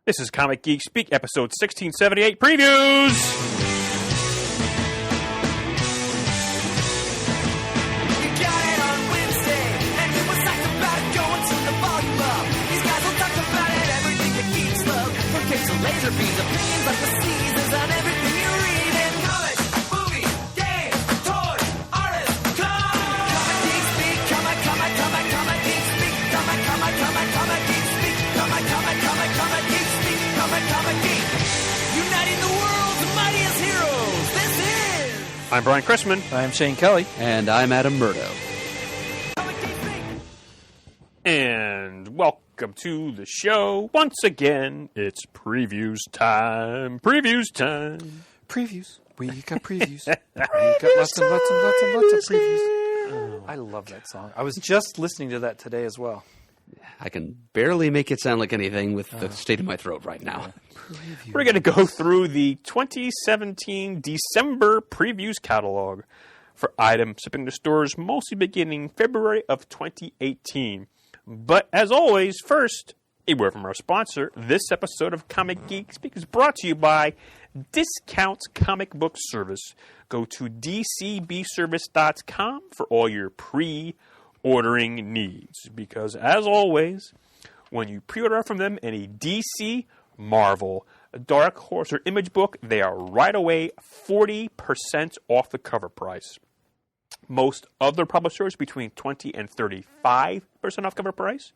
This is Comic Geek Speak, episode 1678 previews! Laser beams, opinions like the seasons on everything you read in comics, movies, games, toys, artists, Comic Geek Speak, Comic Geek Speak, Comic Geek Speak, Comic Geek Speak, Comic Geek. Uniting the world's mightiest heroes, this is... I'm Brian Chrisman. I'm Shane Kelly. And I'm Adam Murdo. Comic Geek Speak. And welcome to the show. Once again, it's previews time. Previews time. Previews. We got previews. We got lots and lots of previews. Oh, I love that song. I was just listening to that today as well. I can barely make it sound like anything with the state of my throat right now. We're going to go through the 2017 December previews catalog for items shipping to stores mostly beginning February of 2018. But as always, first, a word from our sponsor. This episode of Comic Geek Speak is brought to you by Discounts Comic Book Service. Go to dcbservice.com for all your pre-ordering needs. Because as always, when you pre-order from them any DC, Marvel, Dark Horse, or Image book, they are right away 40% off the cover price. Most other publishers between 20 and 35% off cover price.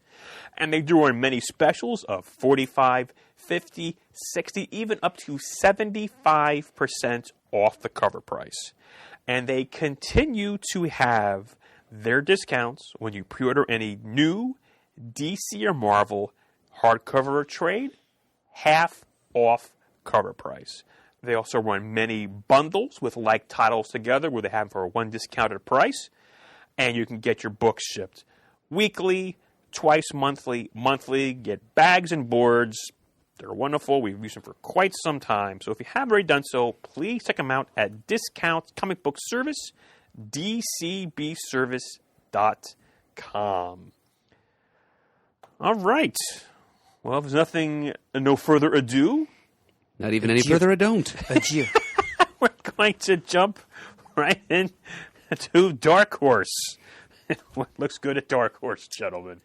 And they do run many specials of 45, 50, 60, even up to 75% off the cover price. And they continue to have their discounts when you pre-order any new DC or Marvel hardcover or trade, half off cover price. They also run many bundles with like titles together where they have them for one discounted price. And you can get your books shipped weekly, twice monthly, get bags and boards. They're wonderful. We've used them for quite some time. So if you haven't already done so, please check them out at Discount Comic Book Service, dcbservice.com. All right. Well, if there's no further ado, Not even any further don't. Adieu. we're going to jump right into Dark Horse. What looks good at Dark Horse, gentlemen?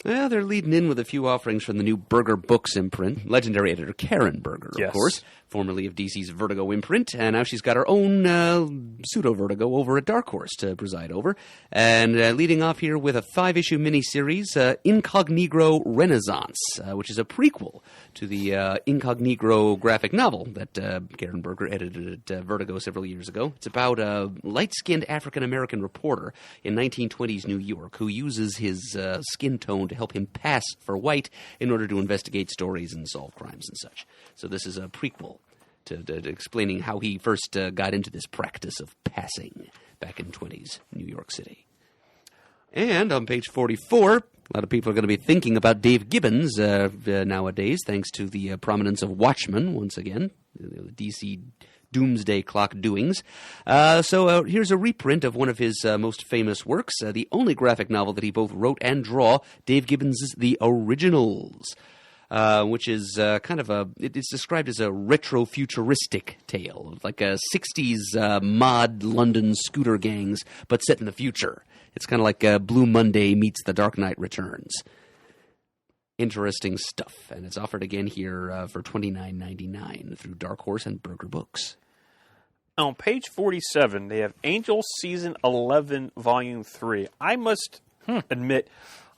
Well, they're leading in with a few offerings from the new Berger Books imprint. Legendary editor Karen Berger, Yes. of course, formerly of DC's Vertigo imprint, and now she's got her own pseudo-Vertigo over at Dark Horse to preside over. And leading off here with a 5-issue miniseries, Incognito Renaissance, which is a prequel to the Incognito graphic novel that Karen Berger edited at Vertigo several years ago. It's about a light-skinned African-American reporter in 1920s New York who uses his skin tone to help him pass for white in order to investigate stories and solve crimes and such. So this is a prequel to explaining how he first got into this practice of passing back in 20s New York City. And on page 44, a lot of people are going to be thinking about Dave Gibbons nowadays, thanks to the prominence of Watchmen, once again, the DC Doomsday Clock doings. So here's a reprint of one of his most famous works, the only graphic novel that he both wrote and draw, Dave Gibbons' The Originals, which is kind of it's described as a retro-futuristic tale, like a 60s mod London scooter gangs, but set in the future. It's kind of like Blue Monday meets The Dark Knight Returns. Interesting stuff, and it's offered again here for $29.99 through Dark Horse and Berger Books. On page 47, they have Angel Season 11, Volume 3. I must admit,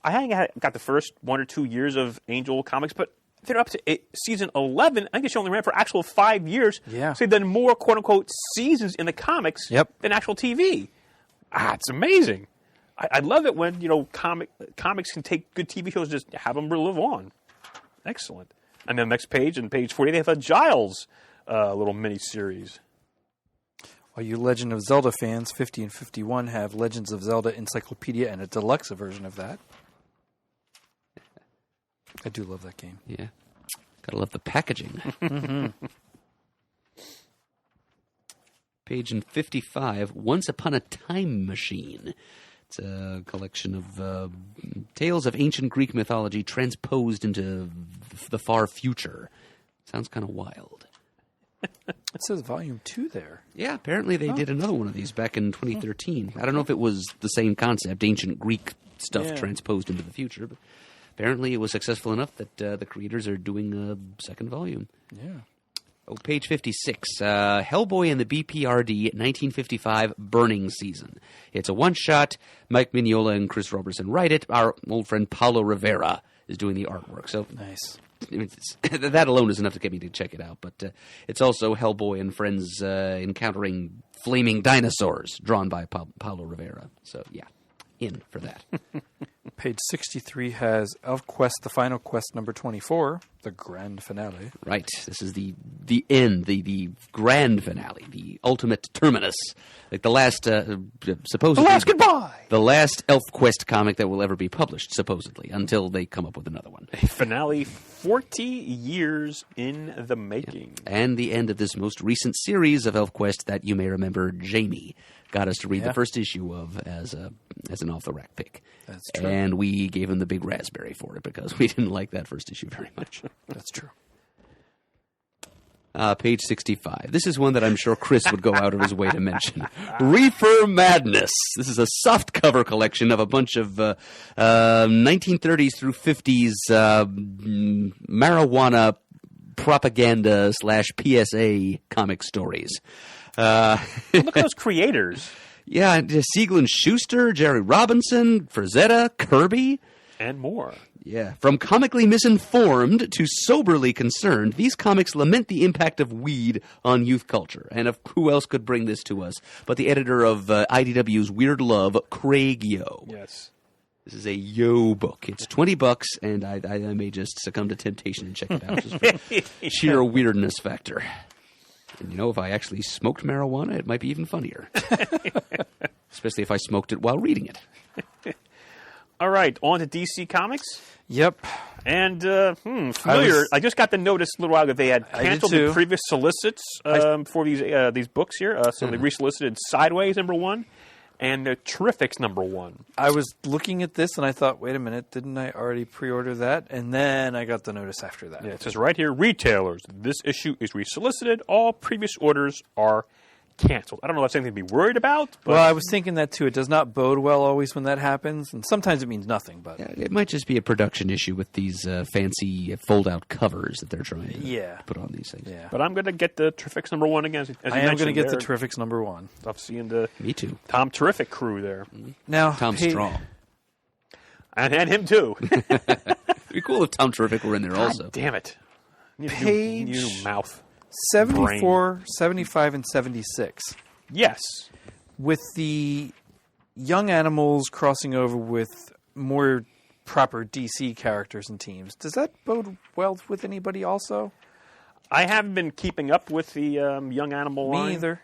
I haven't got the first 1 or 2 years of Angel comics, but they're up to Season 11. I think they only ran for actual 5 years. Yeah. So they've done more, quote-unquote, seasons in the comics than actual TV. It's amazing. I love it when, comics can take good TV shows and just have them live on. Excellent. And then the next page, on page 40, they have a Giles little mini-series. All you Legend of Zelda fans, 50 and 51 have Legends of Zelda Encyclopedia and a deluxe version of that. I do love that game. Yeah. Gotta love the packaging. Page 55, Once Upon a Time Machine. It's a collection of tales of ancient Greek mythology transposed into the far future. Sounds kind of wild. It says volume 2 there. Yeah, apparently they did another one of these back in 2013. I don't know if it was the same concept, ancient Greek stuff transposed into the future, but apparently it was successful enough that the creators are doing a second volume. Yeah. Oh, page 56, Hellboy and the BPRD 1955 Burning Season. It's a one-shot. Mike Mignola and Chris Robertson write it. Our old friend Paulo Rivera is doing the artwork. So Nice. that alone is enough to get me to check it out. But it's also Hellboy and friends encountering flaming dinosaurs, drawn by Paulo Rivera. So, yeah, in for that. Page 63 has Elf Quest, the final quest number 24, the grand finale. Right. This is the end, the grand finale, the ultimate terminus. Like the last, supposedly... The last goodbye! The last Elf Quest comic that will ever be published, supposedly, until they come up with another one. A finale 40 years in the making. And the end of this most recent series of Elf Quest that you may remember Jamie got us to read the first issue of as an off-the-rack pick. That's true. And we gave him the big raspberry for it because we didn't like that first issue very much. That's true. Page 65. This is one that I'm sure Chris would go out of his way to mention. Reefer Madness. This is a soft cover collection of a bunch of 1930s through 50s marijuana propaganda / PSA comic stories. Look at those creators. Yeah, Siegel and Schuster, Jerry Robinson, Frazetta, Kirby. And more. Yeah. From comically misinformed to soberly concerned, these comics lament the impact of weed on youth culture. And of who else could bring this to us but the editor of IDW's Weird Love, Craig Yo. Yes. This is a Yo book. It's $20, and I may just succumb to temptation and check it out just for sheer weirdness factor. And you know, if I actually smoked marijuana, it might be even funnier. Especially if I smoked it while reading it. All right, on to DC Comics. Yep. And familiar. I just got the notice a little while ago they had I did canceled too. the previous solicits for these books here. So they resolicited Sideways #1 and Terrifics #1. I was looking at this and I thought, wait a minute, didn't I already pre-order that? And then I got the notice after that. Yeah, it says right here, retailers, this issue is resolicited. All previous orders are canceled. I don't know if that's anything to be worried about. But Well, I was thinking that too. It does not bode well always when that happens, and sometimes it means nothing. But Yeah, it might just be a production issue with these fancy fold-out covers that they're trying to put on these things. yeah, But I'm going to get the Terrifics #1 again. As you I am going to mentioned get the there. Terrifics #1. Love seeing the Me too. Tom Terrific crew there. Now, Tom Strong. And him too. It'd be cool if Tom Terrific were in there also. Damn it. Need a new- Page- need a new mouth. 74, 75, and 76. Yes. With the Young Animals crossing over with more proper DC characters and teams, does that bode well with anybody also? I haven't been keeping up with the Young Animal line. Me either.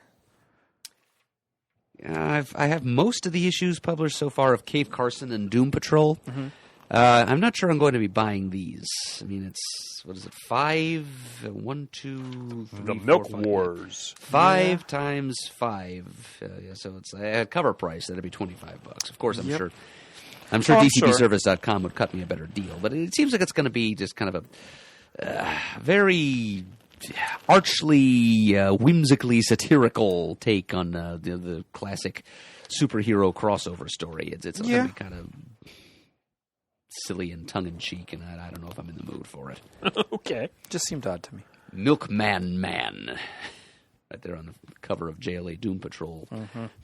I have most of the issues published so far of Cave Carson and Doom Patrol. I'm not sure I'm going to be buying these. I mean, it's, what is it, 5? 1, 2, 3, The 4, Milk 5, Wars. 5 times 5. Yeah, so it's a cover price. That'd be $25. Of course, I'm sure. I'm sure Oh, I'm DCBService.com would cut me a better deal, but it seems like it's going to be just kind of a very archly, whimsically satirical take on the classic superhero crossover story. It's going to be kind of silly and tongue-in-cheek, and I don't know if I'm in the mood for it. Okay. Just seemed odd to me. Milkman Man. Right there on the cover of JLA Doom Patrol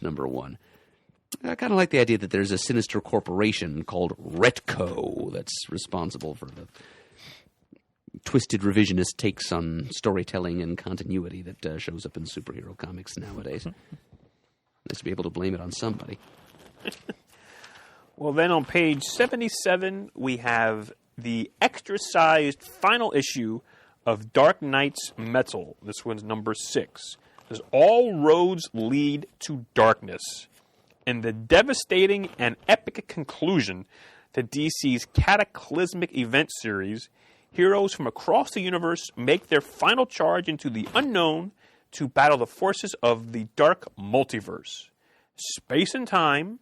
#1. I kind of like the idea that there's a sinister corporation called Retco that's responsible for the twisted revisionist takes on storytelling and continuity that shows up in superhero comics nowadays. Nice to be able to blame it on somebody. Well, then on page 77, we have the extra-sized final issue of Dark Knight's Metal. This one's #6. It says, all roads lead to darkness. In the devastating and epic conclusion to DC's cataclysmic event series, heroes from across the universe make their final charge into the unknown to battle the forces of the dark multiverse. Space and time,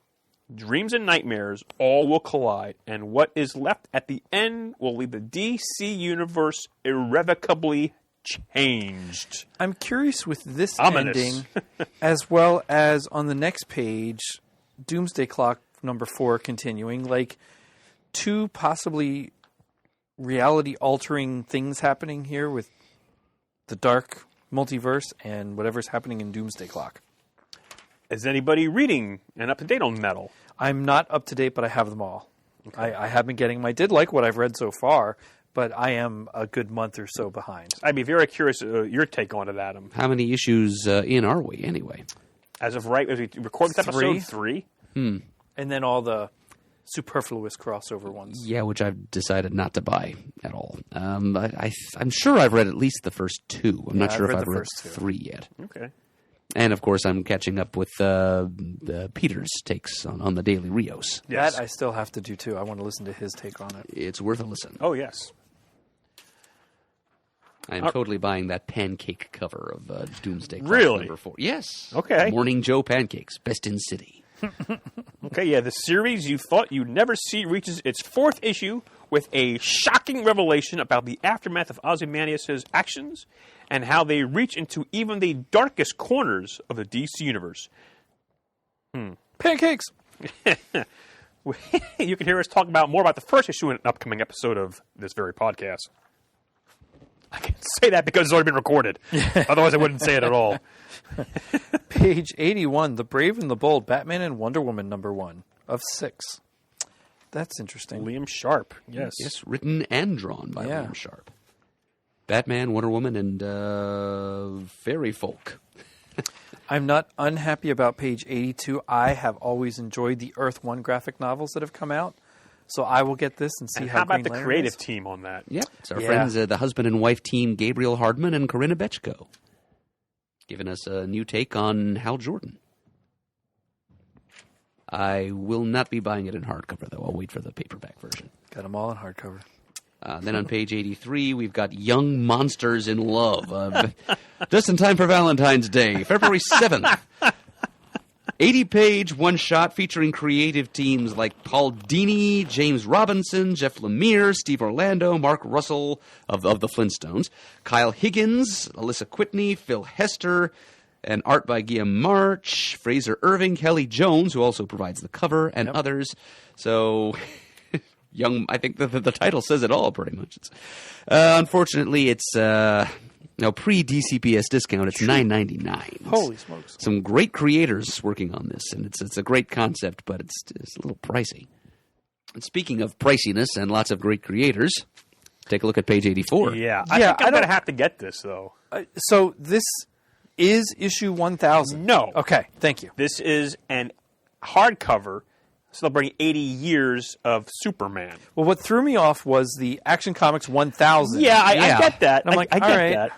Dreams and nightmares all will collide, and what is left at the end will leave the DC universe irrevocably changed. I'm curious with this Ominous. ending, as well as on the next page, Doomsday Clock number 4 continuing, like two possibly reality-altering things happening here with the dark multiverse and whatever's happening in Doomsday Clock. Is anybody reading and up to date on Metal? I'm not up to date, but I have them all. I have been getting them. I did like what I've read so far, but I am a good month or so behind. I'd be very curious your take on it, Adam. How many issues in are we, anyway? As of right, as we record this episode, 3. And then all the superfluous crossover ones. Yeah, which I've decided not to buy at all. I'm sure I've read at least the first 2. I'm not I've Oh, sure if read I've the read first 2. 3 yet. Okay. And, of course, I'm catching up with Peter's takes on the Daily Rios. Yes. That I still have to do, too. I want to listen to his take on it. It's worth a listen. Oh, yes. I'm totally buying that pancake cover of Doomsday Clock Really? number 4. Yes. Okay. Morning Joe Pancakes, best in city. Okay, yeah, the series you thought you'd never see reaches its 4th issue with a shocking revelation about the aftermath of Ozymandias' actions and how they reach into even the darkest corners of the DC universe. Pancakes! You can hear us talk about more about the first issue in an upcoming episode of this very podcast. I can say that because it's already been recorded. Otherwise, I wouldn't say it at all. Page 81, The Brave and the Bold, Batman and Wonder Woman number 1 of 6. That's interesting. Liam Sharp, yes. Yes, written and drawn by Yeah. Liam Sharp. Batman, Wonder Woman, and Fairy Folk. I'm not unhappy about page 82. I have always enjoyed the Earth 1 graphic novels that have come out. So I will get this and see And how how about Green the Lantern creative is. team on that? Yep, it's our Yeah. friends, the husband and wife team, Gabriel Hardman and Corinna Bechko, giving us a new take on Hal Jordan. I will not be buying it in hardcover, though. I'll wait for the paperback version. Got them all in hardcover. Then on page 83, we've got Young Monsters in Love. Just in time for Valentine's Day, February 7th. 80-page one-shot featuring creative teams like Paul Dini, James Robinson, Jeff Lemire, Steve Orlando, Mark Russell of the Flintstones, Kyle Higgins, Alyssa Whitney, Phil Hester, and art by Guillaume March, Fraser Irving, Kelly Jones, who also provides the cover, and others. So... Young, I think the title says it all, pretty much. Unfortunately, it's pre-DCPS discount. It's $9.99. Holy smokes. Some great creators working on this, and it's a great concept, but it's a little pricey. And speaking of priciness and lots of great creators, take a look at page 84. Yeah, Yeah, I think I I'm going to don't- have to get this, though. So this is issue 1000? No. Okay, thank you. This is an hardcover celebrating 80 years of Superman. Well, what threw me off was the Action Comics 1000. Yeah, I Yeah. get that. And I'm like, I all get right. that.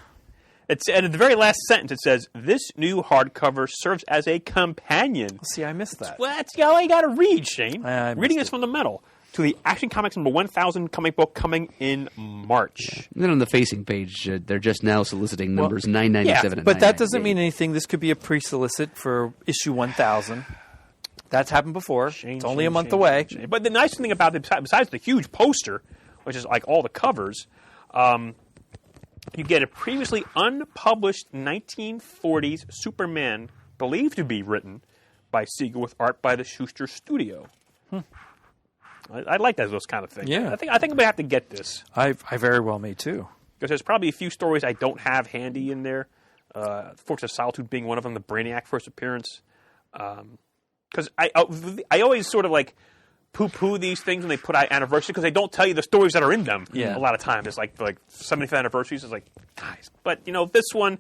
It's and at the very last sentence it says, "This new hardcover serves as a companion." See, I missed that. Well, that's all you got to read, Shane. I missed Reading is it. fundamental to the Action Comics number 1000 comic book coming in March. And then on the facing page, they're just now soliciting numbers 997 and But that doesn't 998. mean anything. This could be a pre-solicit for issue 1000. That's happened before. It's only a month away. But the nice thing about it, besides the huge poster, which is like all the covers, you get a previously unpublished 1940s Superman believed to be written by Siegel with art by the Schuster Studio. I like those kind of things. Yeah. I think I'm going to have to get this I very well may too. because there's probably a few stories I don't have handy in there. Forks of Solitude being one of them, the Brainiac first appearance. Because I always sort of like poo-poo these things when they put out anniversaries because they don't tell you the stories that are in them. Yeah. A lot of times it's like 75th anniversaries. It's like, guys, but you know this one,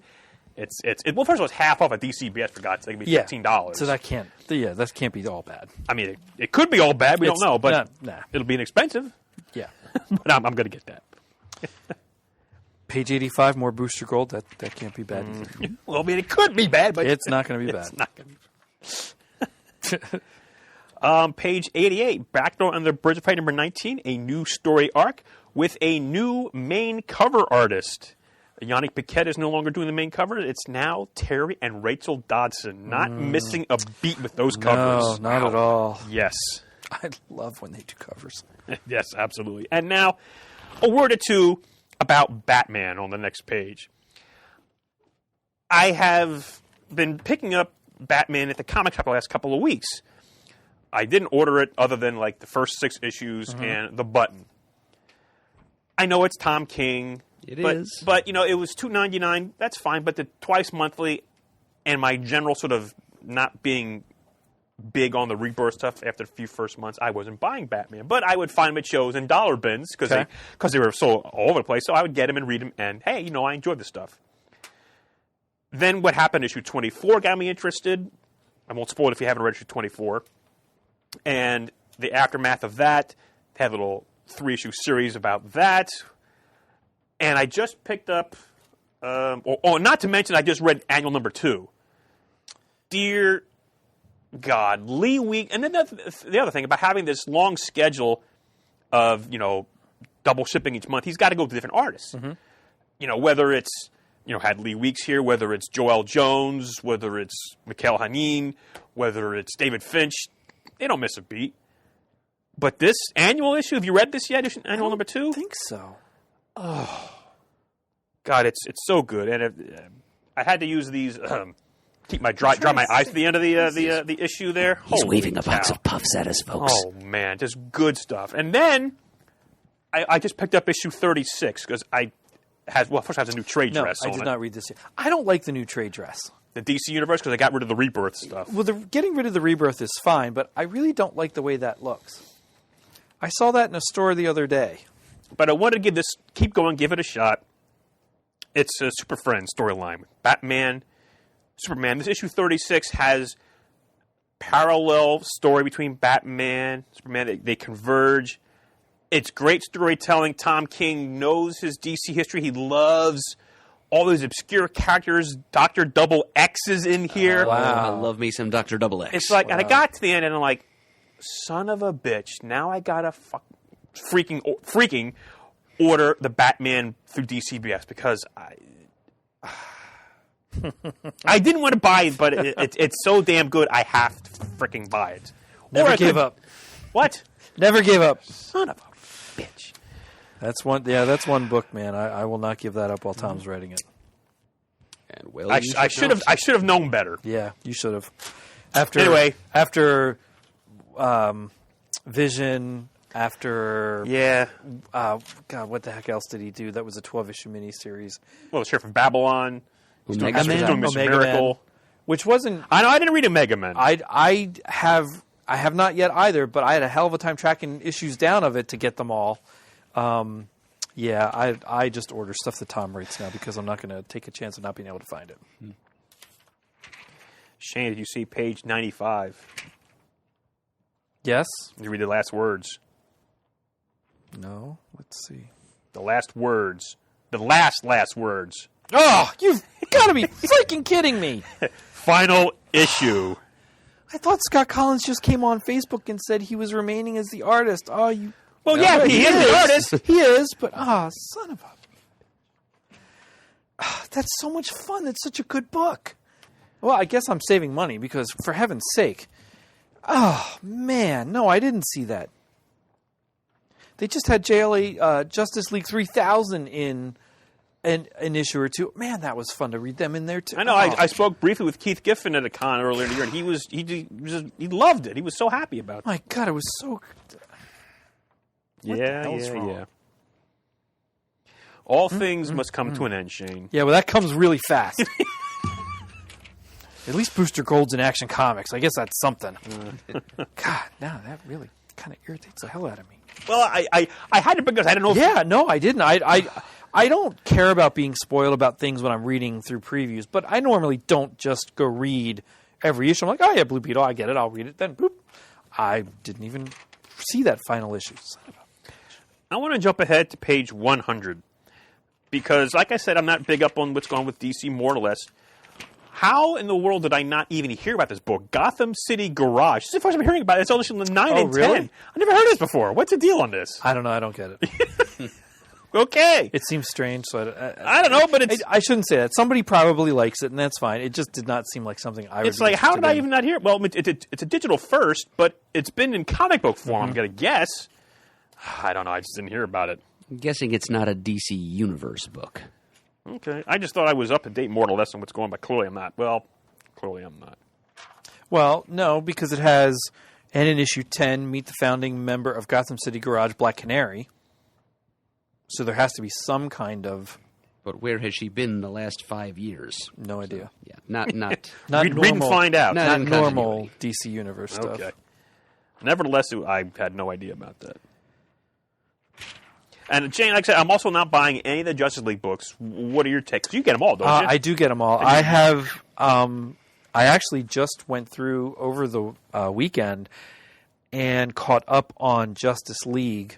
it's well, first of all, it's half off at DCBS for God's sake. It'd be $15. So that can't be all bad. I mean, it could be all bad. We don't It's know, but nah. it'll be inexpensive. Yeah. But I'm going to get that. Page 85, more Booster Gold. That can't be bad either. Well, I mean, it could be bad, but It's not going to be bad. It's not going to be. Page 88, Backdoor under Birds of Prey number 19, a new story arc with a new main cover artist. Yannick Paquette is no longer doing the main cover. It's now Terry and Rachel Dodson. Not missing a beat with those covers. No, not at all. Yes. I love when they do covers. Yes, absolutely. And now, a word or two about Batman on the next page. I have been picking up Batman at the comic shop the last couple of weeks. I didn't order it other than like the first 6 issues and the button. I know it's Tom King. It is. But, you know, it was $2.99. That's fine. But the twice monthly and my general sort of not being big on the Rebirth stuff after the few first months, I wasn't buying Batman. But I would find them at shows and dollar bins because they were so all over the place. So I would get them and read them. And, hey, you know, I enjoyed the stuff. Then what happened, issue 24 got me interested. I won't spoil it if you haven't read issue 24. And the aftermath of that, they had a little 3-issue series about that. And I just picked up, not to mention I just read annual number 2. Dear God, Lee Week, and then the other thing about having this long schedule of, you know, double shipping each month, he's got to go to different artists. You know, whether it's, you know, had Lee Weeks here, whether it's Joel Jones, whether it's Mikhail Hanin, whether it's David Finch, they don't miss a beat. But this annual issue, have you read this yet? Annual number 2? I think so. God, it's so good, and I had to use these keep my dry my eyes to the end of the issue there. He's Holy waving a box cow. of puffs at us, folks. Oh man, just good stuff. And then I just picked up issue 36 because first has a new trade No, dress I on did it. not read this yet. I don't like the new trade dress. The DC Universe because I got rid of the Rebirth stuff. Well, getting rid of the Rebirth is fine, but I really don't like the way that looks. I saw that in a store the other day. But I wanted to keep going, give it a shot. It's a Super Friends storyline. Batman, Superman. This issue 36 has parallel story between Batman, Superman. They converge. It's great storytelling. Tom King knows his DC history. He loves all those obscure characters. Dr. Double X is in here. I love me some Dr. Double X. It's like, and I got to the end and I'm like, son of a bitch, now I gotta freaking order the Batman through DCBS because I didn't want to buy it, but it's so damn good I have to freaking buy it. Never gave up. What? Never gave up. Son of a bitch. That's one. Yeah, that's one book, man. I will not give that up while Tom's writing it. And well, I should have known better. Yeah, you should have. Anyway. after Vision, after Yeah. God, what the heck else did he do? That was a 12-issue miniseries. Well, Sheriff of Babylon. Omega He's Man? doing Mr. Omega Miracle. Man, which wasn't. I know I didn't read Omega Man. I have not yet either, but I had a hell of a time tracking issues down of it to get them all. Yeah, I just order stuff that Tom writes now because I'm not going to take a chance of not being able to find it. Shane, did you see page 95? Yes? Did you read the last words? No? Let's see. The last words. The last words. Oh, you've got to be freaking kidding me. Final issue. I thought Scott Collins just came on Facebook and said he was remaining as the artist. Oh, you... Well, yeah, he is the artist. He is, but son of a... that's so much fun. It's such a good book. Well, I guess I'm saving money because, for heaven's sake... Oh, man. No, I didn't see that. They just had JLA Justice League 3000 in an issue or two. Man, that was fun to read them in there, too. I know. I spoke briefly with Keith Giffen at a con earlier in the year, and he loved it. He was so happy about it. My God, it was so... What the hell's wrong? Yeah. All things must come to an end, Shane. Yeah, well, that comes really fast. At least Booster Gold's in Action Comics. I guess that's something. God, now that really kind of irritates the hell out of me. Well, I had to because I don't know. Yeah, no, I didn't. I don't care about being spoiled about things when I'm reading through previews, but I normally don't just go read every issue. I'm like, oh yeah, Blue Beetle, I get it, I'll read it. Then, boop. I didn't even see that final issue. I want to jump ahead to page 100 because, like I said, I'm not big up on what's going on with DC, more or less. How in the world did I not even hear about this book? Gotham City Garage. This is the first time I'm hearing about it. It's only 9 and 10. really? I've never heard of this before. What's the deal on this? I don't know. I don't get it. Okay. It seems strange, so I don't know, but it's I shouldn't say that. Somebody probably likes it, and that's fine. It just did not seem like something I would it's be like, how did interested I in. even not hear it? Well, it's a digital first, but it's been in comic book form, I'm going to guess. I don't know. I just didn't hear about it. I'm guessing it's not a DC Universe book. Okay. I just thought I was up to date more or less on what's going on, but clearly I'm not. Well, clearly I'm not. Well, no, because it has, and in issue 10, meet the founding member of Gotham City Garage, Black Canary. So there has to be some kind of... But where has she been the last 5 years? No idea. Yeah, not Not Read and find out. Not Not in normal continuity. DC Universe stuff. Okay. Nevertheless, I had no idea about that. And Jane, like I said, I'm also not buying any of the Justice League books. What are your takes? You get them all, don't you? I do get them all. I have. I actually just went through over the weekend and caught up on Justice League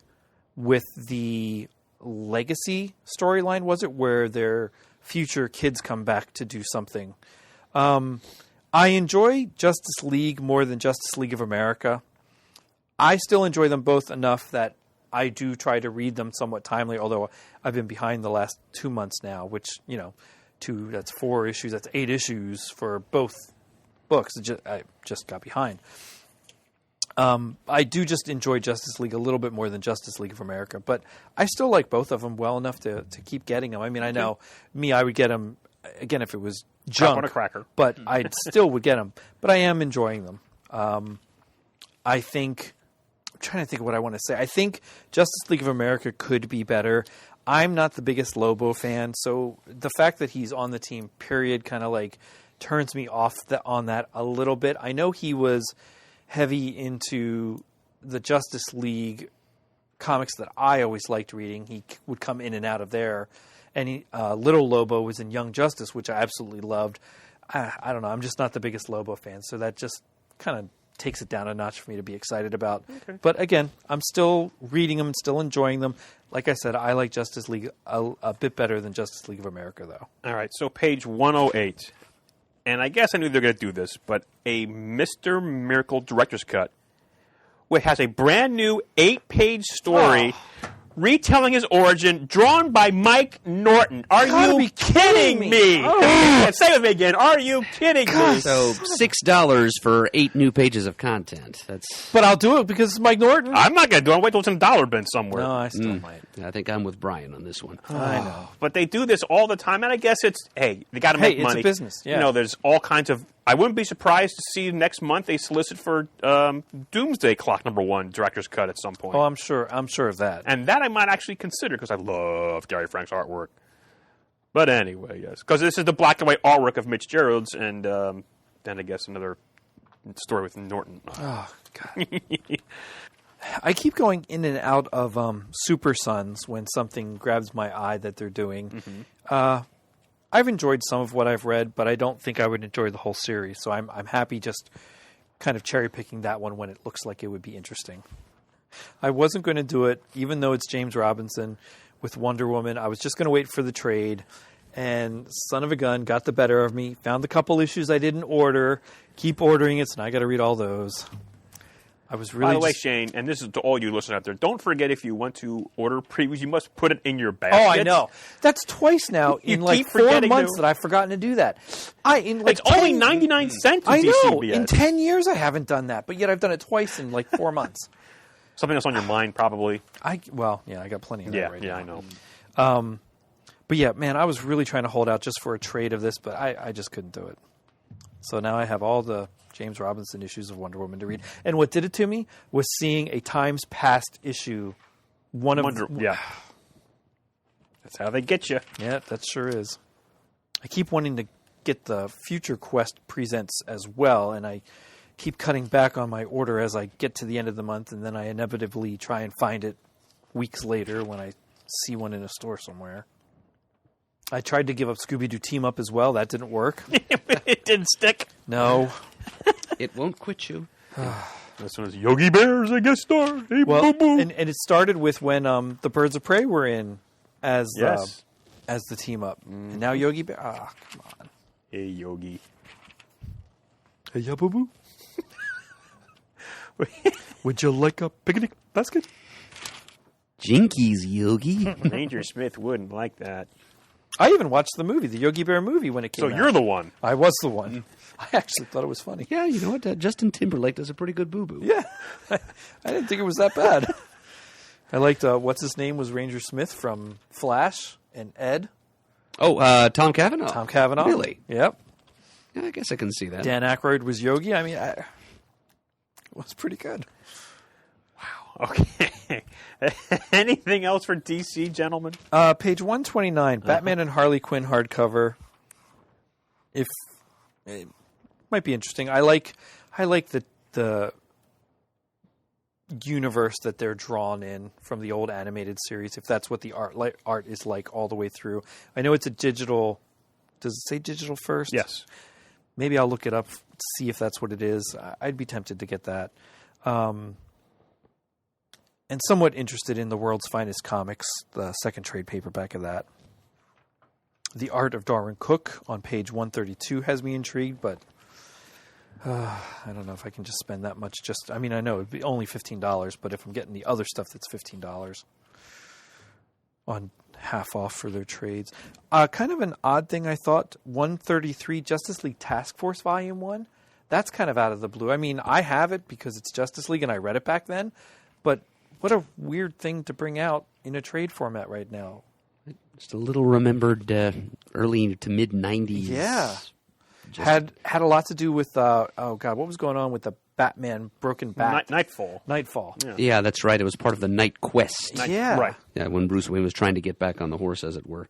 with the Legacy storyline. Was it where their future kids come back to do something? I enjoy Justice League more than Justice League of America. I still enjoy them both enough that I do try to read them somewhat timely, although I've been behind the last 2 months now, which, that's 4 issues, that's 8 issues for both books. I just got behind. I do just enjoy Justice League a little bit more than Justice League of America, but I still like both of them well enough to keep getting them. I mean, I know I would get them, again, if it was junk. on a cracker. But I still would get them. But I am enjoying them. I think... trying to think of what I want to say. I think Justice League of America could be better. I'm not the biggest Lobo fan, so the fact that he's on the team, period, kind of like turns me off on that a little bit. I know he was heavy into the Justice League comics that I always liked reading. He would come in and out of there. And Little Lobo was in Young Justice, which I absolutely loved. I don't know. I'm just not the biggest Lobo fan, so that just kind of takes it down a notch for me to be excited about. Okay. But again, I'm still reading them, still enjoying them. Like I said, I like Justice League a bit better than Justice League of America, though. All right, so page 108. And I guess I knew they were going to do this, but a Mr. Miracle director's cut, which has a brand new 8-page story retelling his origin, drawn by Mike Norton. Are gotta you be kidding me? Say it with me again. Are you kidding me? So $6 for 8 new pages of content. That's. But I'll do it because it's Mike Norton. I'm not going to do it. I'll wait till it's in a dollar bin somewhere. No, I still might. I think I'm with Brian on this one. I know. But they do this all the time, and I guess it's, hey, they got to make Hey, it's money. a business, yeah. You know, there's all kinds of... I wouldn't be surprised to see next month they solicit for Doomsday Clock #1 director's cut at some point. Oh, I'm sure of that. And that I might actually consider because I love Gary Frank's artwork. But anyway, yes. Because this is the black and white artwork of Mitch Gerald's, and then I guess another story with Norton. Oh, God. I keep going in and out of Super Sons when something grabs my eye that they're doing. Mm-hmm. I've enjoyed some of what I've read, but I don't think I would enjoy the whole series. So I'm happy just kind of cherry-picking that one when it looks like it would be interesting. I wasn't going to do it, even though it's James Robinson with Wonder Woman. I was just going to wait for the trade, and son of a gun got the better of me. Found the couple issues I didn't order. Keep ordering it, so now I got to read all those. I was really. By the way, Shane, and this is to all you listeners out there, don't forget if you want to order previews, you must put it in your basket. Oh, I know. That's twice now You in like keep 4 forgetting months to- that I've forgotten to do that. It's only 99 cents I at know. DCBS. In 10 years, I haven't done that, but yet I've done it twice in like 4 months. Something else on your mind, probably. I got plenty of that right now. I know. But yeah, man, I was really trying to hold out just for a trade of this, but I just couldn't do it. So now I have all the James Robinson issues of Wonder Woman to read. And what did it to me was seeing a Times Past issue. Yeah. That's how they get you. Yeah, that sure is. I keep wanting to get the Future Quest Presents as well, and I keep cutting back on my order as I get to the end of the month, and then I inevitably try and find it weeks later when I see one in a store somewhere. I tried to give up Scooby-Doo Team Up as well. That didn't work. It didn't stick. No. It won't quit you. This one is Yogi Bear's a guest star. Hey, Well, boo-boo. and it started with when the Birds of Prey were in as Yes. as the Team Up. And now Yogi Bear. Ah, come on. Hey, Yogi. Hey, yeah, boo-boo. Would you like a picnic basket? Jinkies, Yogi. Ranger Smith wouldn't like that. I even watched the movie, the Yogi Bear movie, when it came So out. you're the one. I was the one. I actually thought it was funny. Yeah, you know what? Justin Timberlake does a pretty good boo-boo. Yeah. I didn't think it was that bad. I liked, what's his name was Ranger Smith from Flash and Ed. Oh, Tom Cavanaugh. Tom Cavanaugh. Really? Yep. Yeah, I guess I can see that. Dan Aykroyd was Yogi. I mean, it was pretty good. Okay. Anything else for DC, gentlemen? Page 129, Batman and Harley Quinn hardcover. If it might be interesting. I like the universe that they're drawn in from the old animated series. If that's what the art is like all the way through. I know it's a digital. Does it say digital first? Yes. Maybe I'll look it up, see if that's what it is. I'd be tempted to get that. And somewhat interested in the World's Finest Comics, the second trade paperback of that. The Art of Darwin Cook on page 132 has me intrigued, but I don't know if I can just spend that much. I know it'd be only $15, but if I'm getting the other stuff that's $15 on half off for their trades. Kind of an odd thing, I thought, 133 Justice League Task Force Volume 1. That's kind of out of the blue. I mean, I have it because it's Justice League and I read it back then, but what a weird thing to bring out in a trade format right now. Just a little remembered early to mid 90s. Yeah. Had a lot to do with, what was going on with the Batman Broken Bat? Nightfall. Nightfall. Yeah, that's right. It was part of the Night Quest. Yeah. Right. Yeah, when Bruce Wayne was trying to get back on the horse, as it were.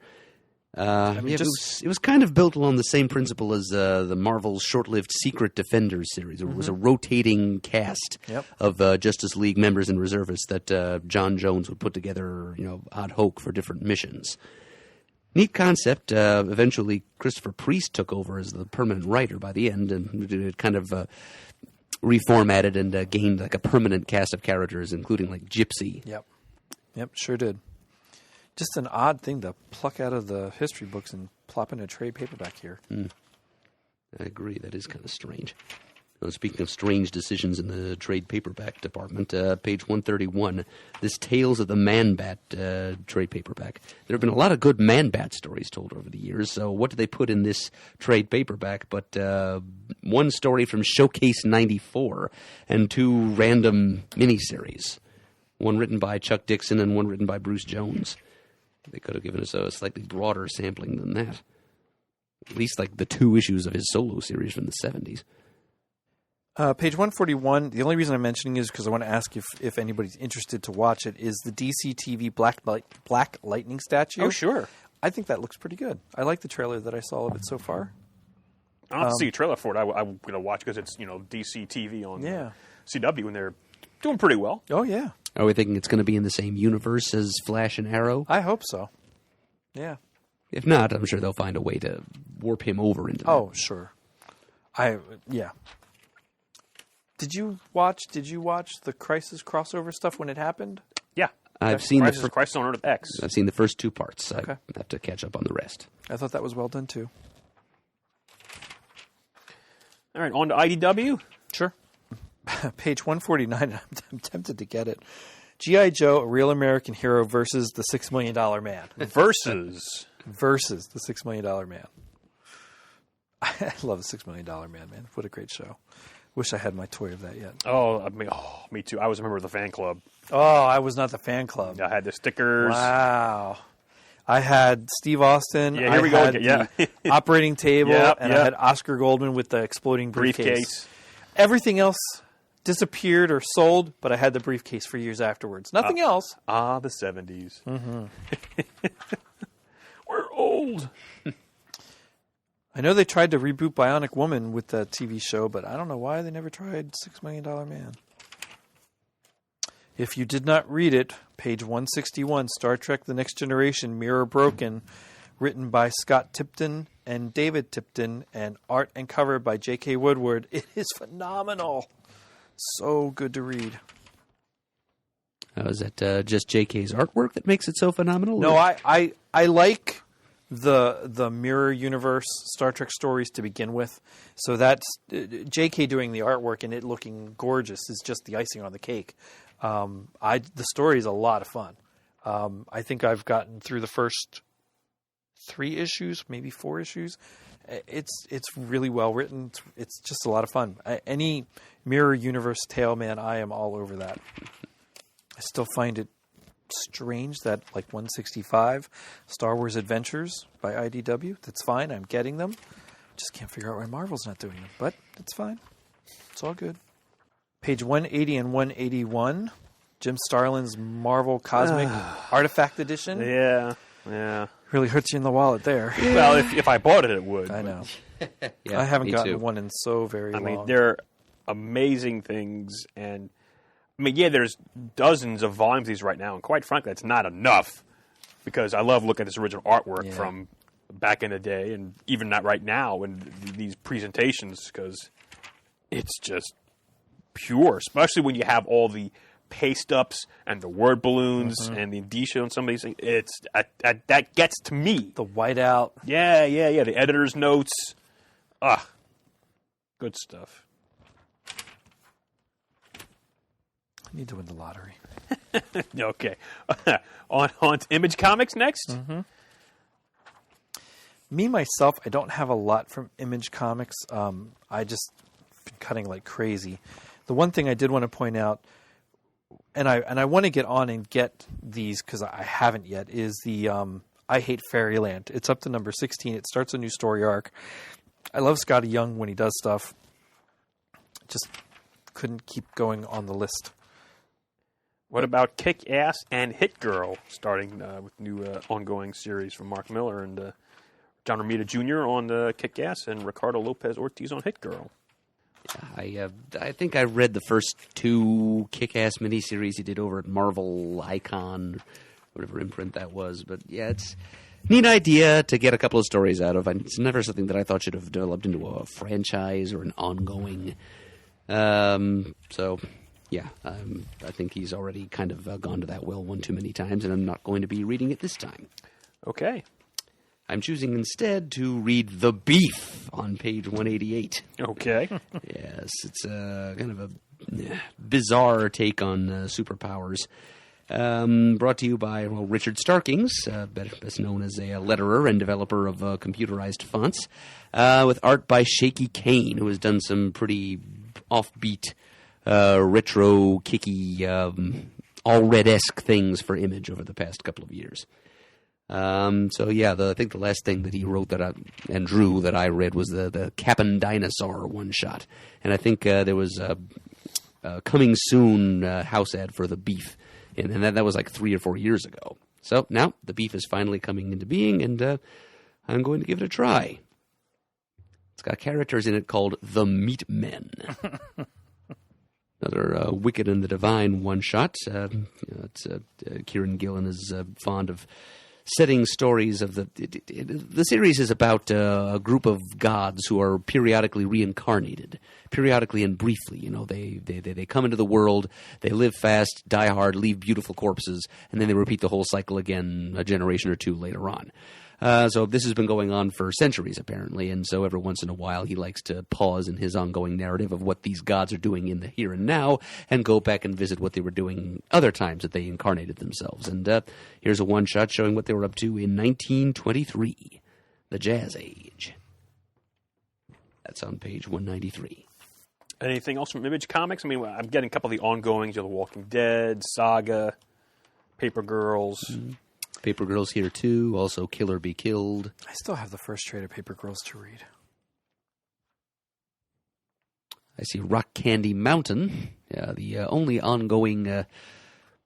mean, it was kind of built along the same principle as the Marvel's short-lived Secret Defenders series. It was a rotating cast of Justice League members and reservists that John Jones would put together, ad hoc for different missions. Neat concept. Eventually, Christopher Priest took over as the permanent writer by the end, and it kind of reformatted and gained like a permanent cast of characters, including like Gypsy. Yep, sure did. Just an odd thing to pluck out of the history books and plop in a trade paperback here. I agree. That is kind of strange. Speaking of strange decisions in the trade paperback department, page 131, this Tales of the Man-Bat trade paperback. There have been a lot of good Man-Bat stories told over the years, so what do they put in this trade paperback but one story from Showcase 94 and two random miniseries, one written by Chuck Dixon and one written by Bruce Jones. They could have given us a slightly broader sampling than that. At least like the 2 issues of his solo series from the 70s. Page 141, the only reason I'm mentioning is because I want to ask if anybody's interested to watch it, is the DC TV Black Lightning statue. Oh, sure. I think that looks pretty good. I like the trailer that I saw of it so far. I don't have to see a trailer for it. I'm going to watch because it's, DC TV on CW, and they're doing pretty well. Oh, yeah. Are we thinking it's going to be in the same universe as Flash and Arrow? I hope so. Yeah. If not, I'm sure they'll find a way to warp him over into that. Oh, sure. Yeah. Did you watch the Crisis crossover stuff when it happened? Yeah. I've seen Crisis on Earth X. I've seen the first 2 parts. Okay. I have to catch up on the rest. I thought that was well done, too. All right, on to IDW. Sure. Page 149, I'm tempted to get it. G.I. Joe, A Real American Hero versus the $6 Million Man. Versus the $6 Million Man. I love the $6 Million Man. What a great show. Wish I had my toy of that yet. Me too. I was a member of the fan club. Oh, I was not the fan club. I had the stickers. Wow. I had Steve Austin. Yeah, here we go. The operating table, I had Oscar Goldman with the exploding briefcase. Everything else disappeared or sold, but I had the briefcase for years afterwards. Nothing else. The 70s. Mm-hmm. We're old. I know they tried to reboot Bionic Woman with the TV show, but I don't know why they never tried $6 Million Man. If you did not read it, page 161, Star Trek The Next Generation, Mirror Broken, written by Scott Tipton and David Tipton, and art and cover by J.K. Woodward. It is phenomenal. So good to read. Is that just J.K.'s artwork that makes it so phenomenal? No, I like the Mirror Universe Star Trek stories to begin with. So that's J.K. doing the artwork and it looking gorgeous is just the icing on the cake. The story is a lot of fun. I think I've gotten through the first 3 issues, maybe 4 issues. It's really well written. It's just a lot of fun. Any Mirror Universe tale, man, I am all over that. I still find it strange that like 165 Star Wars Adventures by IDW. That's fine. I'm getting them. Just can't figure out why Marvel's not doing them. But it's fine. It's all good. Page 180 and 181. Jim Starlin's Marvel Cosmic Artifact Edition. Yeah. Really hurts you in the wallet there. Well, if I bought it, it would. I know. Yeah, I haven't me gotten too. one in so very long. I mean, they're amazing things, and I mean, yeah, there's dozens of volumes of these right now, and quite frankly, that's not enough because I love looking at this original artwork from back in the day, and even not right now in these presentations because it's just pure, especially when you have all the paste ups and the word balloons and the indicia and some of these things. It's that gets to me. The whiteout. Yeah. The editor's notes. Good stuff. I need to win the lottery. Okay. on to Image Comics next. Me, myself, I don't have a lot from Image Comics. I just been cutting like crazy. The one thing I did want to point out, and I want to get on and get these because I haven't yet, is the I Hate Fairyland. It's up to number 16. It starts a new story arc. I love Scotty Young when he does stuff. Just couldn't keep going on the list. What about Kick-Ass and Hit Girl, starting with new ongoing series from Mark Miller and John Romita Jr. on Kick-Ass and Ricardo Lopez Ortiz on Hit Girl. I think I read the first 2 Kick-Ass miniseries he did over at Marvel Icon, whatever imprint that was. But yeah, it's a neat idea to get a couple of stories out of. It's never something that I thought should have developed into a franchise or an ongoing. So, yeah, I think he's already kind of gone to that well one too many times, and I'm not going to be reading it this time. Okay. I'm choosing instead to read The Beef on page 188. Okay. Yes, it's kind of a bizarre take on superpowers. Brought to you by Richard Starkings, best known as a letterer and developer of computerized fonts, with art by Shaky Kane, who has done some pretty offbeat, retro, kicky, all red-esque things for Image over the past couple of years. So yeah, I think the last thing that he wrote and drew that I read was the Cap'n Dinosaur one shot, and I think there was a coming soon house ad for The Beef, and that was like 3 or 4 years ago. So now The Beef is finally coming into being, and I'm going to give it a try. It's got characters in it called the Meat Men. Another Wicked and the Divine one shot. Kieran Gillen is fond of setting stories of the series is about a group of gods who are periodically reincarnated, periodically and briefly. You know, they come into the world, they live fast, die hard, leave beautiful corpses, and then they repeat the whole cycle again a generation or 2 later on. So this has been going on for centuries, apparently, and so every once in a while he likes to pause in his ongoing narrative of what these gods are doing in the here and now and go back and visit what they were doing other times that they incarnated themselves. And here's a one-shot showing what they were up to in 1923, the Jazz Age. That's on page 193. Anything else from Image Comics? I mean, I'm getting a couple of the ongoings, The Walking Dead, Saga, Paper Girls. Mm-hmm. Paper Girls here, too. Also, Kill or Be Killed. I still have the first trade of Paper Girls to read. I see Rock Candy Mountain. The only ongoing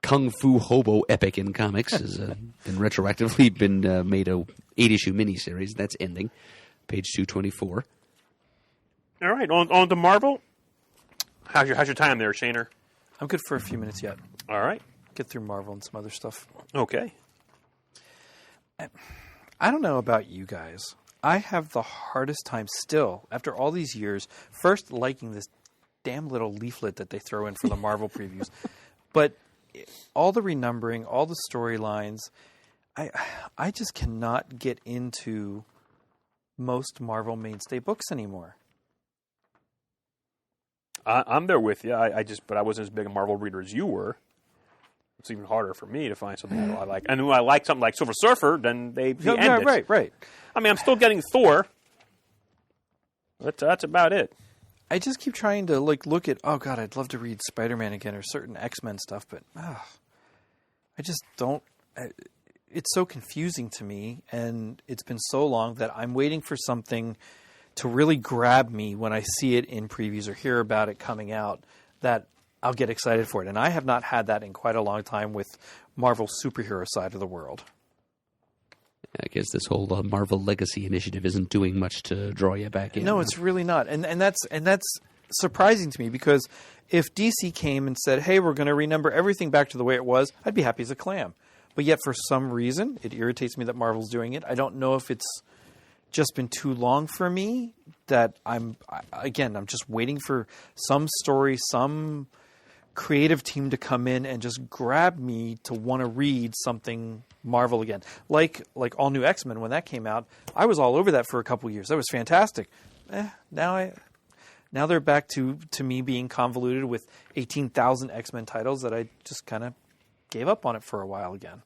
Kung Fu Hobo epic in comics has been retroactively made a 8-issue miniseries. That's ending. Page 224. All right, on to Marvel. How's your time there, Shaner? I'm good for a few minutes yet. All right. Get through Marvel and some other stuff. Okay. I don't know about you guys. I have the hardest time still, after all these years, first liking this damn little leaflet that they throw in for the Marvel previews. But all the renumbering, all the storylines, I just cannot get into most Marvel mainstay books anymore. I'm there with you. But I wasn't as big a Marvel reader as you were. it's even harder for me to find something I like. And when I like something like Silver Surfer, then they end Yeah, it. right. I mean, I'm still getting Thor. That's about it. I just keep trying to look at. Oh God, I'd love to read Spider-Man again or certain X-Men stuff, but I just don't. It's so confusing to me, and it's been so long that I'm waiting for something to really grab me when I see it in previews or hear about it coming out, that I'll get excited for it. And I have not had that in quite a long time with Marvel superhero side of the world. I guess this whole Marvel Legacy initiative isn't doing much to draw you back in. No, it's really not, and that's surprising to me, because if DC came and said, "Hey, we're going to renumber everything back to the way it was," I'd be happy as a clam. But yet, for some reason, it irritates me that Marvel's doing it. I don't know if it's just been too long for me, that I'm just waiting for some story, some creative team to come in and just grab me to want to read something Marvel again. Like All New X-Men, when that came out, I was all over that for a couple years. That was fantastic. Now they're back to me being convoluted with 18,000 X-Men titles that I just kind of gave up on it for a while again.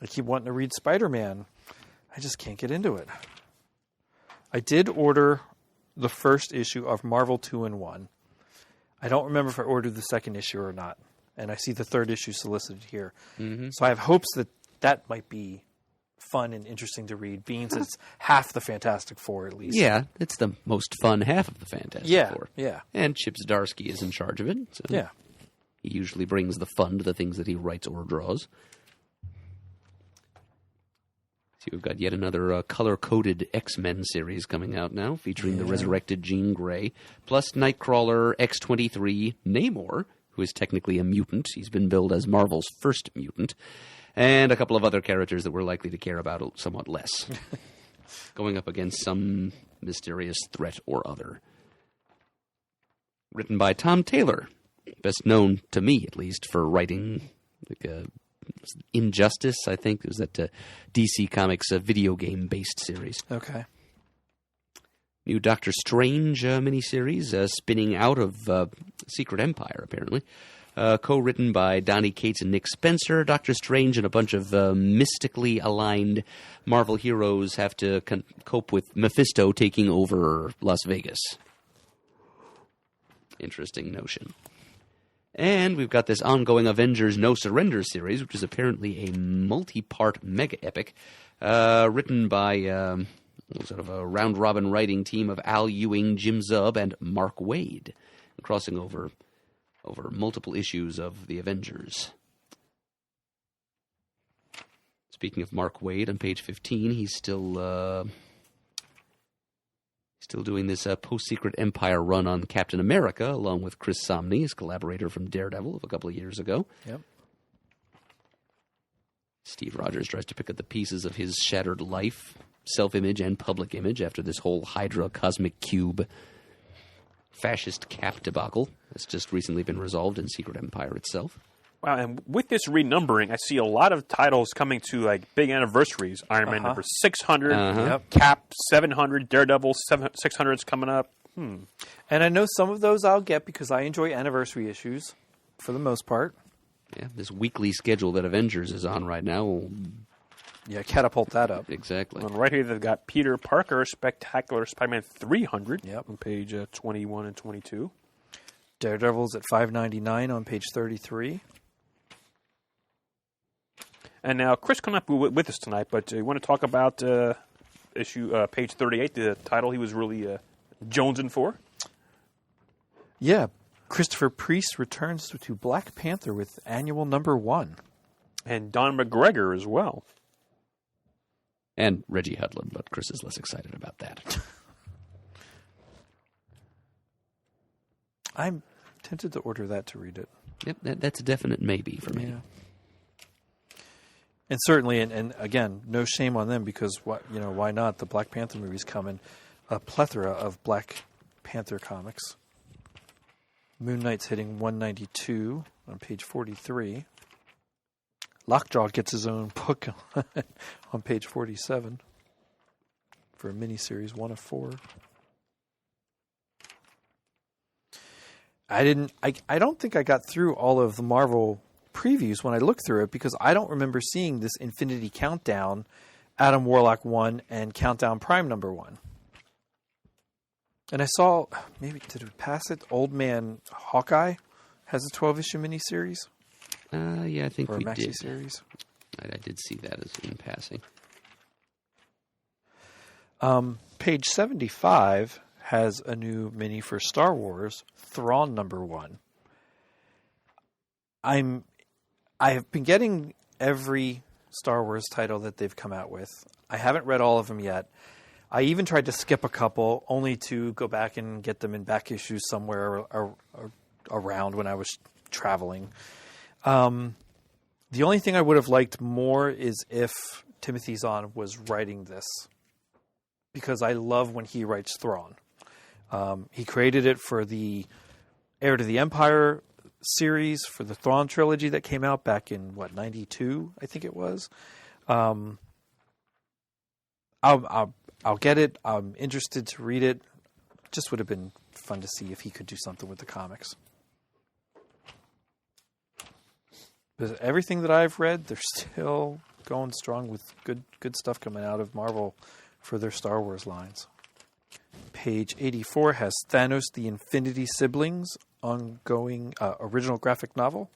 I keep wanting to read Spider-Man. I just can't get into it. I did order the first issue of Marvel 2-in-1. I don't remember if I ordered the second issue or not. And I see the third issue solicited here. Mm-hmm. So I have hopes that might be fun and interesting to read, being that it's half the Fantastic Four at least. Yeah, it's the most fun half of the Fantastic Four. Yeah. And Chip Zdarsky is in charge of it. So yeah. He usually brings the fun to the things that he writes or draws. So we've got yet another color-coded X-Men series coming out now, featuring the resurrected Jean Grey, plus Nightcrawler, X-23, Namor, who is technically a mutant. He's been billed as Marvel's first mutant, and a couple of other characters that we're likely to care about somewhat less, going up against some mysterious threat or other. Written by Tom Taylor, best known to me, at least, for writing Injustice, I think. It was that DC Comics video game-based series. Okay. New Doctor Strange miniseries spinning out of Secret Empire, apparently. Co-written by Donny Cates and Nick Spencer. Doctor Strange and a bunch of mystically aligned Marvel heroes have to cope with Mephisto taking over Las Vegas. Interesting notion. And we've got this ongoing Avengers No Surrender series, which is apparently a multi-part mega-epic, written by sort of a round-robin writing team of Al Ewing, Jim Zub, and Mark Waid, crossing over multiple issues of the Avengers. Speaking of Mark Waid, on page 15, he's still doing this post-Secret Empire run on Captain America, along with Chris Samnee, his collaborator from Daredevil of a couple of years ago. Yep. Steve Rogers tries to pick up the pieces of his shattered life, self-image, and public image after this whole Hydra Cosmic Cube fascist Cap debacle that's just recently been resolved in Secret Empire itself. Wow, and with this renumbering, I see a lot of titles coming to like big anniversaries. Iron Man number 600, Yep. Cap 700, Daredevil 600 is coming up. And I know some of those I'll get because I enjoy anniversary issues for the most part. Yeah, this weekly schedule that Avengers is on right now will Yeah, catapult that up. exactly. And right here, they've got Peter Parker, Spectacular Spider-Man 300 Yep. on page 21 and 22. Daredevil's at $5.99 on page 33. And now Chris couldn't be with us tonight, but you want to talk about issue page 38, the title he was really jonesing for? Yeah, Christopher Priest returns to Black Panther with annual number 1. And Don McGregor as well. And Reggie Hudlin, but Chris is less excited about that. I'm tempted to order that to read it. Yep, that's a definite maybe for me. Yeah. And certainly, and again, no shame on them because why not? The Black Panther movie's coming, a plethora of Black Panther comics. Moon Knight's hitting 192 on page 43. Lockjaw gets his own book on page 47 for a miniseries, 1 of 4. I don't think I got through all of the Marvel previews when I looked through it because I don't remember seeing this Infinity Countdown, Adam Warlock 1, and Countdown Prime number 1. And I saw, maybe, did we pass it? Old Man Hawkeye has a 12-issue miniseries. Yeah, I think Or a we maxi did. series. I did see that as in passing. Page 75 has a new mini for Star Wars, Thrawn number 1. I have been getting every Star Wars title that they've come out with. I haven't read all of them yet. I even tried to skip a couple, only to go back and get them in back issues somewhere around when I was traveling. The only thing I would have liked more is if Timothy Zahn was writing this, because I love when he writes Thrawn. He created it for the Heir to the Empire series, for the Thrawn trilogy that came out back in, 92, I think it was. I'll get it. I'm interested to read it. Just would have been fun to see if he could do something with the comics. But everything that I've read, they're still going strong with good stuff coming out of Marvel for their Star Wars lines. Page 84 has Thanos the Infinity Siblings, ongoing original graphic novel.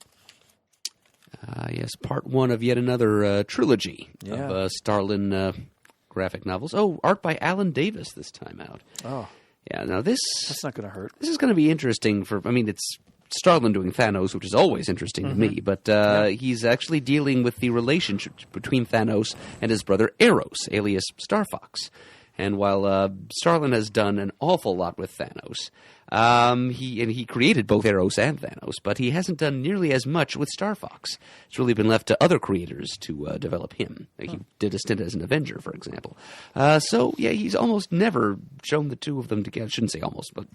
Yes, part 1 of yet another trilogy Yeah. of Starlin graphic novels. Oh, art by Alan Davis this time out. Oh, Yeah, now this that's not going to hurt. is going to be interesting it's Starlin doing Thanos, which is always interesting to me, but he's actually dealing with the relationship between Thanos and his brother Eros, alias Star Fox. And while Starlin has done an awful lot with Thanos, he created both Eros and Thanos, but he hasn't done nearly as much with Star Fox. It's really been left to other creators to develop him. He did a stint as an Avenger, for example. He's almost never shown the two of them together. I shouldn't say almost, but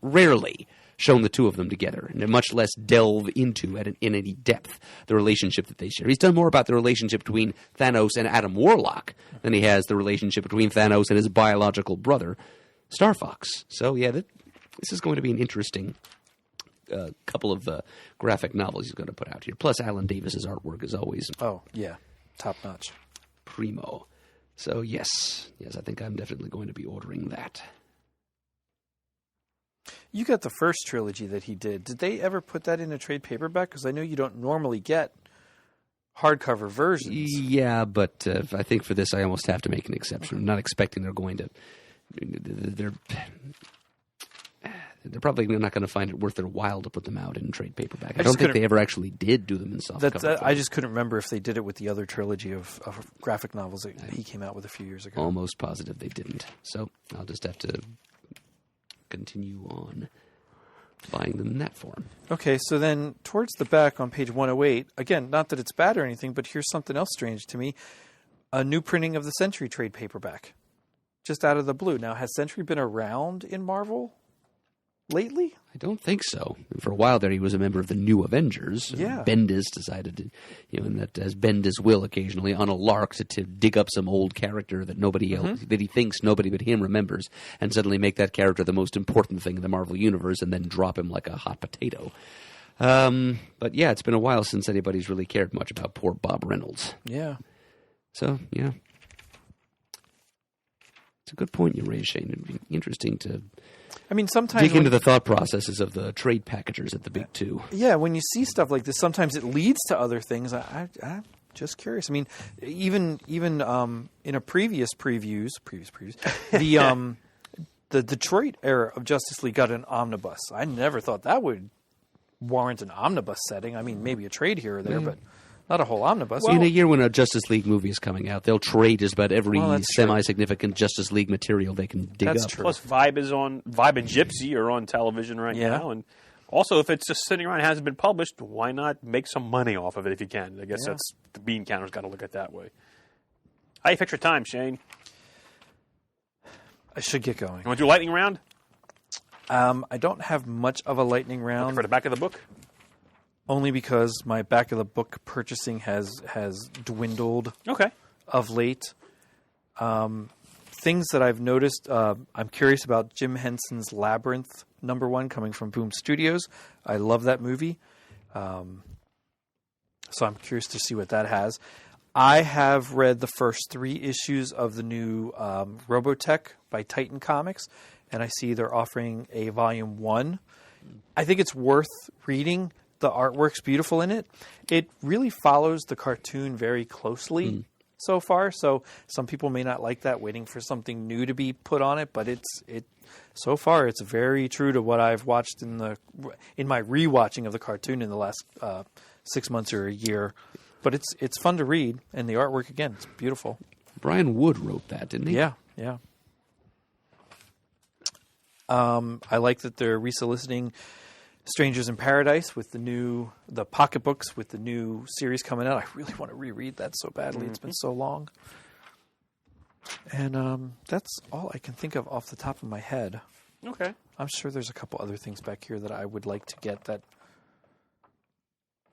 rarely shown the two of them together, and much less delve into in any depth the relationship that they share. He's done more about the relationship between Thanos and Adam Warlock than he has the relationship between Thanos and his biological brother, Star Fox. So, this is going to be an interesting couple of graphic novels he's going to put out here. Plus, Alan Davis's artwork is always Oh, yeah. Top notch. primo. So, yes, I think I'm definitely going to be ordering that. You got the first trilogy that he did. Did they ever put that in a trade paperback? Because I know you don't normally get hardcover versions. Yeah, but I think for this I almost have to make an exception. I'm not expecting they're going to... They're probably not going to find it worth their while to put them out in trade paperback. I don't think they ever actually did do them in softcover. I just couldn't remember if they did it with the other trilogy of graphic novels that he came out with a few years ago. Almost positive they didn't. So I'll just have to continue on buying them in that form. Okay, so then towards the back on page 108, again, not that it's bad or anything, but here's something else strange to me. A new printing of the Sentry trade paperback. Just out of the blue. Now, has Sentry been around in Marvel lately? I don't think so. For a while there, he was a member of the New Avengers. Yeah. Bendis decided to, and that as Bendis will occasionally, on a lark, to dig up some old character that nobody else, that he thinks nobody but him remembers, and suddenly make that character the most important thing in the Marvel Universe, and then drop him like a hot potato. But yeah, it's been a while since anybody's really cared much about poor Bob Reynolds. Yeah. So, yeah. It's a good point you raised, Shane. It'd be interesting to sometimes dig into the thought processes of the trade packagers at the big two. Yeah, when you see stuff like this, sometimes it leads to other things. I'm just curious. Even in a previous previews, the Detroit era of Justice League got an omnibus. I never thought that would warrant an omnibus setting. Maybe a trade here or there, but not a whole omnibus. In a year when a Justice League movie is coming out, they'll trade just about every Well, that's true. semi-significant Justice League material they can dig That's up. true. Plus, Vibe and Gypsy are on television right Yeah. now, and also if it's just sitting around and hasn't been published, why not make some money off of it if you can? I guess that's the bean counter's got to look at it that way. How you fix your time, Shane? I should get going. You want to do a lightning round? I don't have much of a lightning round. For the back of the book? Only because my back of the book purchasing has dwindled Okay. of late. Things that I've noticed, I'm curious about Jim Henson's Labyrinth #1 coming from Boom Studios. I love that movie. So I'm curious to see what that has. I have read the first 3 issues of the new Robotech by Titan Comics, and I see they're offering a volume 1. I think it's worth reading. The artwork's beautiful in it. It really follows the cartoon very closely so far. So some people may not like that, waiting for something new to be put on it. But so far it's very true to what I've watched in my rewatching of the cartoon in the last 6 months or a year. But it's fun to read, and the artwork again, it's beautiful. Brian Wood wrote that, didn't he? Yeah. I like that they're resoliciting Strangers in Paradise with the pocketbooks with the new series coming out. I really want to reread that so badly. It's been so long. And that's all I can think of off the top of my head. Okay. I'm sure there's a couple other things back here that I would like to get that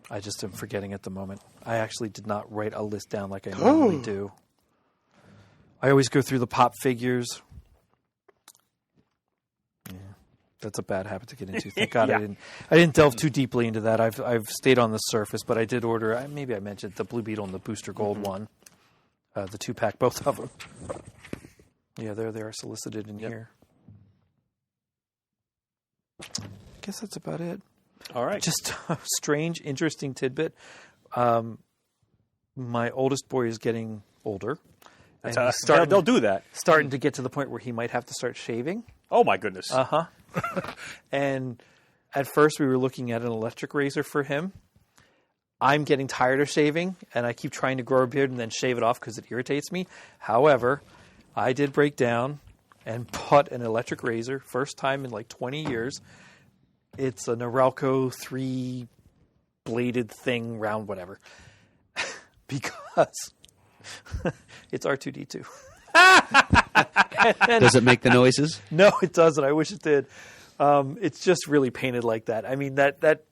I just am forgetting at the moment. I actually did not write a list down like I normally do. I always go through the pop figures. That's a bad habit to get into. Thank God Yeah. I didn't delve too deeply into that. I've stayed on the surface, but I did order. Maybe I mentioned the Blue Beetle and the Booster Gold one, the 2-pack, both of them. Yeah, there they are solicited in here. I guess that's about it. All right. Just a strange, interesting tidbit. My oldest boy is getting older. That's and he's they'll do that. starting to get to the point where he might have to start shaving. Oh, my goodness. And at first we were looking at an electric razor for him. I'm getting tired of shaving, and I keep trying to grow a beard and then shave it off because it irritates me. However, I did break down and bought an electric razor, first time in like 20 years. It's a Norelco 3-bladed thing, round whatever, because it's R2-D2. Does it make the noises? No, it doesn't. I wish it did. It's just really painted like that. I mean, that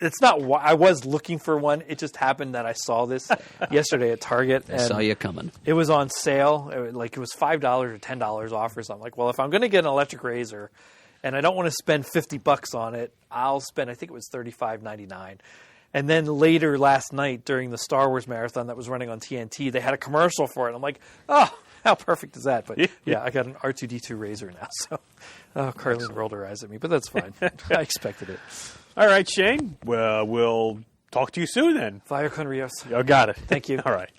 it's not. I was looking for one. It just happened that I saw this yesterday at Target. I saw you coming. It was on sale. It was $5 or $10 off or something. Like, well, if I'm going to get an electric razor, and I don't want to spend $50 on it, I'll spend. I think it was $35.99. And then later last night during the Star Wars marathon that was running on TNT, they had a commercial for it. I'm like, oh, how perfect is that? But yeah, I got an R2-D2 razor now. So Carlene rolled her eyes at me, but that's fine. I expected it. All right, Shane. Well, we'll talk to you soon then. Vaya con Rios. You got it. Thank you. All right.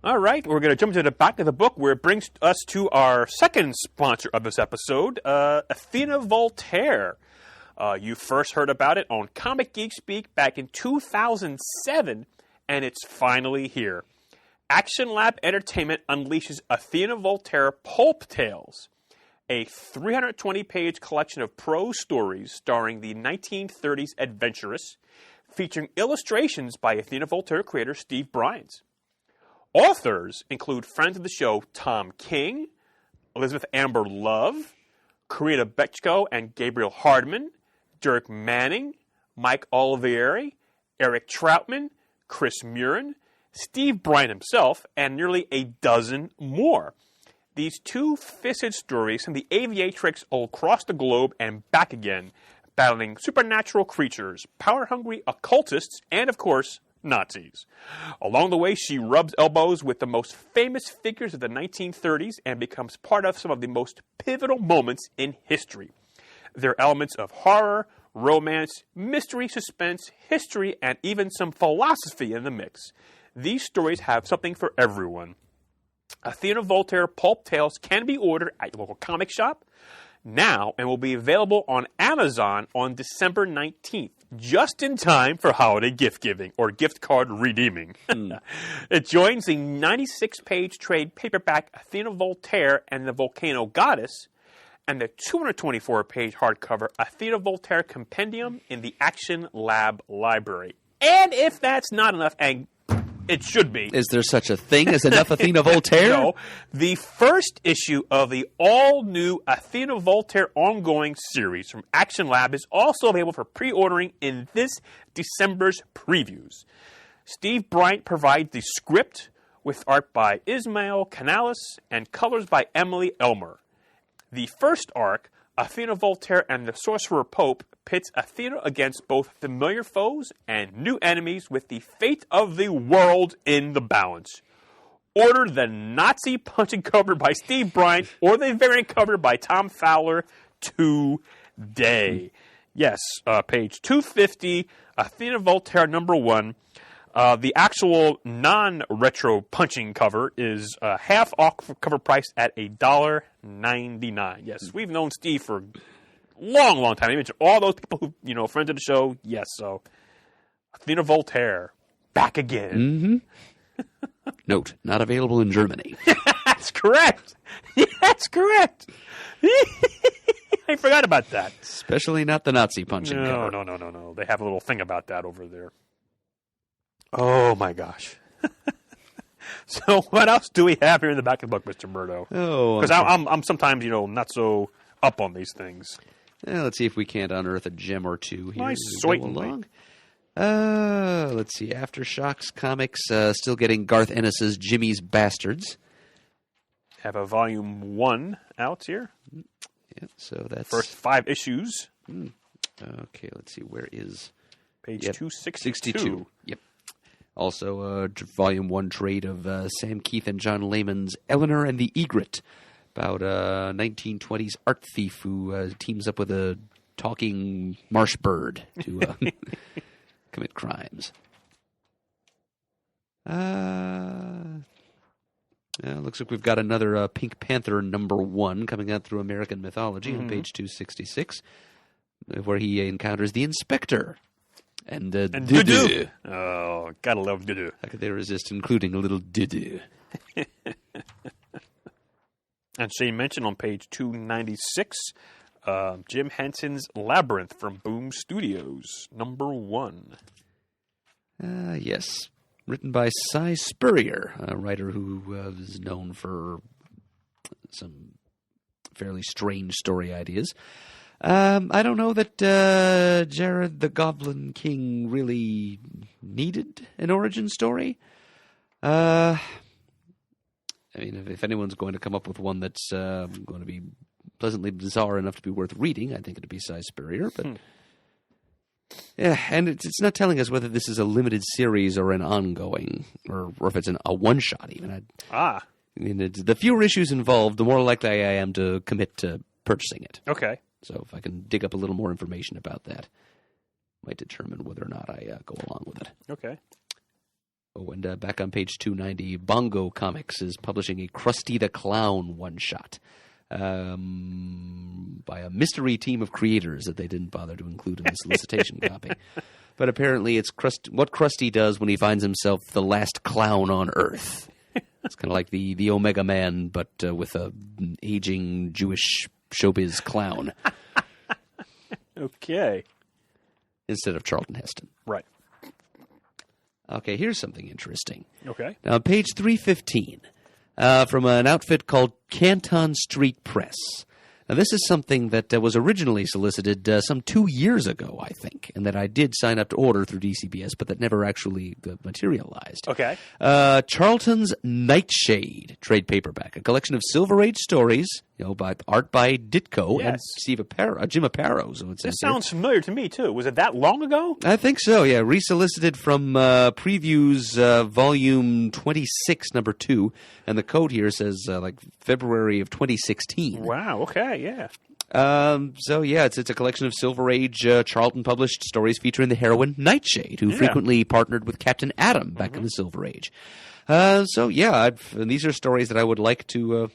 All right. We're going to jump to the back of the book where it brings us to our second sponsor of this episode, Athena Voltaire. You first heard about it on Comic Geek Speak back in 2007, and it's finally here. Action Lab Entertainment unleashes Athena Voltaire Pulp Tales, a 320-page collection of prose stories starring the 1930s adventuress, featuring illustrations by Athena Voltaire creator Steve Bryant. Authors include friends of the show Tom King, Elizabeth Amber Love, Karina Bechko and Gabriel Hardman, Dirk Manning, Mike Olivieri, Eric Troutman, Chris Murin, Steve Bryant himself, and nearly a dozen more. These two-fisted stories send the aviatrix across the globe and back again, battling supernatural creatures, power-hungry occultists, and, of course, Nazis. Along the way, she rubs elbows with the most famous figures of the 1930s and becomes part of some of the most pivotal moments in history. There are elements of horror, romance, mystery, suspense, history, and even some philosophy in the mix. These stories have something for everyone. Athena Voltaire Pulp Tales can be ordered at your local comic shop now and will be available on Amazon on December 19th, just in time for holiday gift giving or gift card redeeming. It joins the 96-page trade paperback Athena Voltaire and the Volcano Goddess and the 224-page hardcover Athena Voltaire Compendium in the Action Lab Library. And if that's not enough, and it should be. Is there such a thing as enough Athena Voltaire? No. The first issue of the all-new Athena Voltaire ongoing series from Action Lab is also available for pre-ordering in this December's previews. Steve Bryant provides the script with art by Ismael Canales and colors by Emily Elmer. The first arc, Athena Voltaire and the Sorcerer Pope pits Athena against both familiar foes and new enemies with the fate of the world in the balance. Order the Nazi punching cover by Steve Bryant or the variant cover by Tom Fowler today. Yes, page 250, Athena Voltaire #1. The actual non-retro punching cover is half off cover price at $1.99. Yes, we've known Steve for a long, long time. He mentioned all those people who, friends of the show. Yes, so Athena Voltaire, back again. Note, not available in Germany. That's correct. That's correct. I forgot about that. Especially not the Nazi punching cover. No. They have a little thing about that over there. Oh, my gosh. So what else do we have here in the back of the book, Mr. Murdo? Oh, Because I'm sometimes, not so up on these things. Let's see if we can't unearth a gem or two here. Nice, as we go certainly. along. Let's see. Aftershocks Comics still getting Garth Ennis's Jimmy's Bastards. Have a volume 1 out here. Yeah, so that's First 5 issues. Okay, let's see. Where is Page Yep. 262. Yep. Also, volume 1 trade of Sam Keith and John Layman's Eleanor and the Egret, about a 1920s art thief who teams up with a talking marsh bird to commit crimes. Looks like we've got another Pink Panther #1 coming out through American Mythology on page 266, where he encounters the Inspector. And Dudu. Oh, gotta love Dudu. How could they resist including a little Dudu? And Shane mentioned on page 296, Jim Henson's Labyrinth from Boom Studios, #1. Yes. Written by Cy Spurrier, a writer who is known for some fairly strange story ideas. I don't know that Jared the Goblin King really needed an origin story. I mean, if anyone's going to come up with one that's going to be pleasantly bizarre enough to be worth reading, I think it'd be Cy Spurrier. But yeah, and it's not telling us whether this is a limited series or an ongoing, or if it's a one-shot even. I mean, the fewer issues involved, the more likely I am to commit to purchasing it. Okay. So if I can dig up a little more information about that, might determine whether or not I go along with it. Okay. Oh, and back on page 290, Bongo Comics is publishing a Krusty the Clown one-shot by a mystery team of creators that they didn't bother to include in the solicitation copy. But apparently it's what Krusty does when he finds himself the last clown on Earth. It's kind of like the Omega Man, but with an aging Jewish showbiz clown. Okay. Instead of Charlton Heston. Right. Okay, here's something interesting. Okay. Now, page 315, from an outfit called Canton Street Press. Now, this is something that was originally solicited some 2 years ago, I think, and that I did sign up to order through DCBS, but that never actually materialized. Okay. Charlton's Nightshade trade paperback, a collection of Silver Age stories, by art by Ditko and Yes. Jim Aparo. So it says This here. sounds familiar to me, too. Was it that long ago? I think so, yeah. Resolicited from Previews Volume 26, #2. And the code here says February of 2016. Wow, okay, yeah. So, yeah, it's a collection of Silver Age Charlton published stories featuring the heroine Nightshade, who frequently partnered with Captain Atom back in the Silver Age. So, yeah, and these are stories that I would like to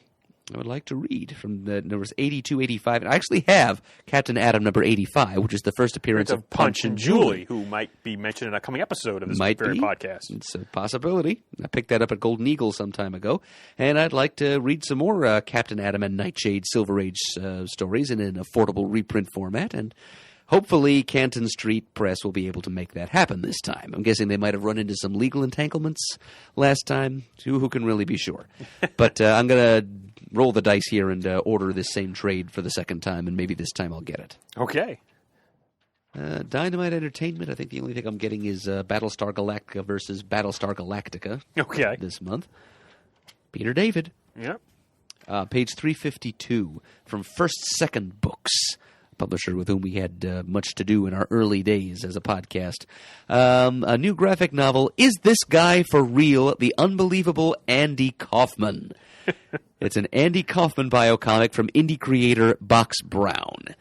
read from the numbers 82, 85. And I actually have Captain Atom #85, which is the first appearance of Punch and Julie. who might be mentioned in a coming episode of this Might very be. podcast. It's a possibility. I picked that up at Golden Eagle some time ago, and I'd like to read some more Captain Atom and Nightshade Silver Age stories in an affordable reprint format, and hopefully Canton Street Press will be able to make that happen this time. I'm guessing they might have run into some legal entanglements last time. Who can really be sure? But I'm going to roll the dice here and order this same trade for the second time, and maybe this time I'll get it. Okay. Dynamite Entertainment, I think the only thing I'm getting is Battlestar Galactica versus Battlestar Galactica Okay. this month. Peter David. Yep. Page 352 from First Second Books, a publisher with whom we had much to do in our early days as a podcast. A new graphic novel, Is This Guy for Real? The Unbelievable Andy Kaufman. It's an Andy Kaufman biocomic from indie creator Box Brown.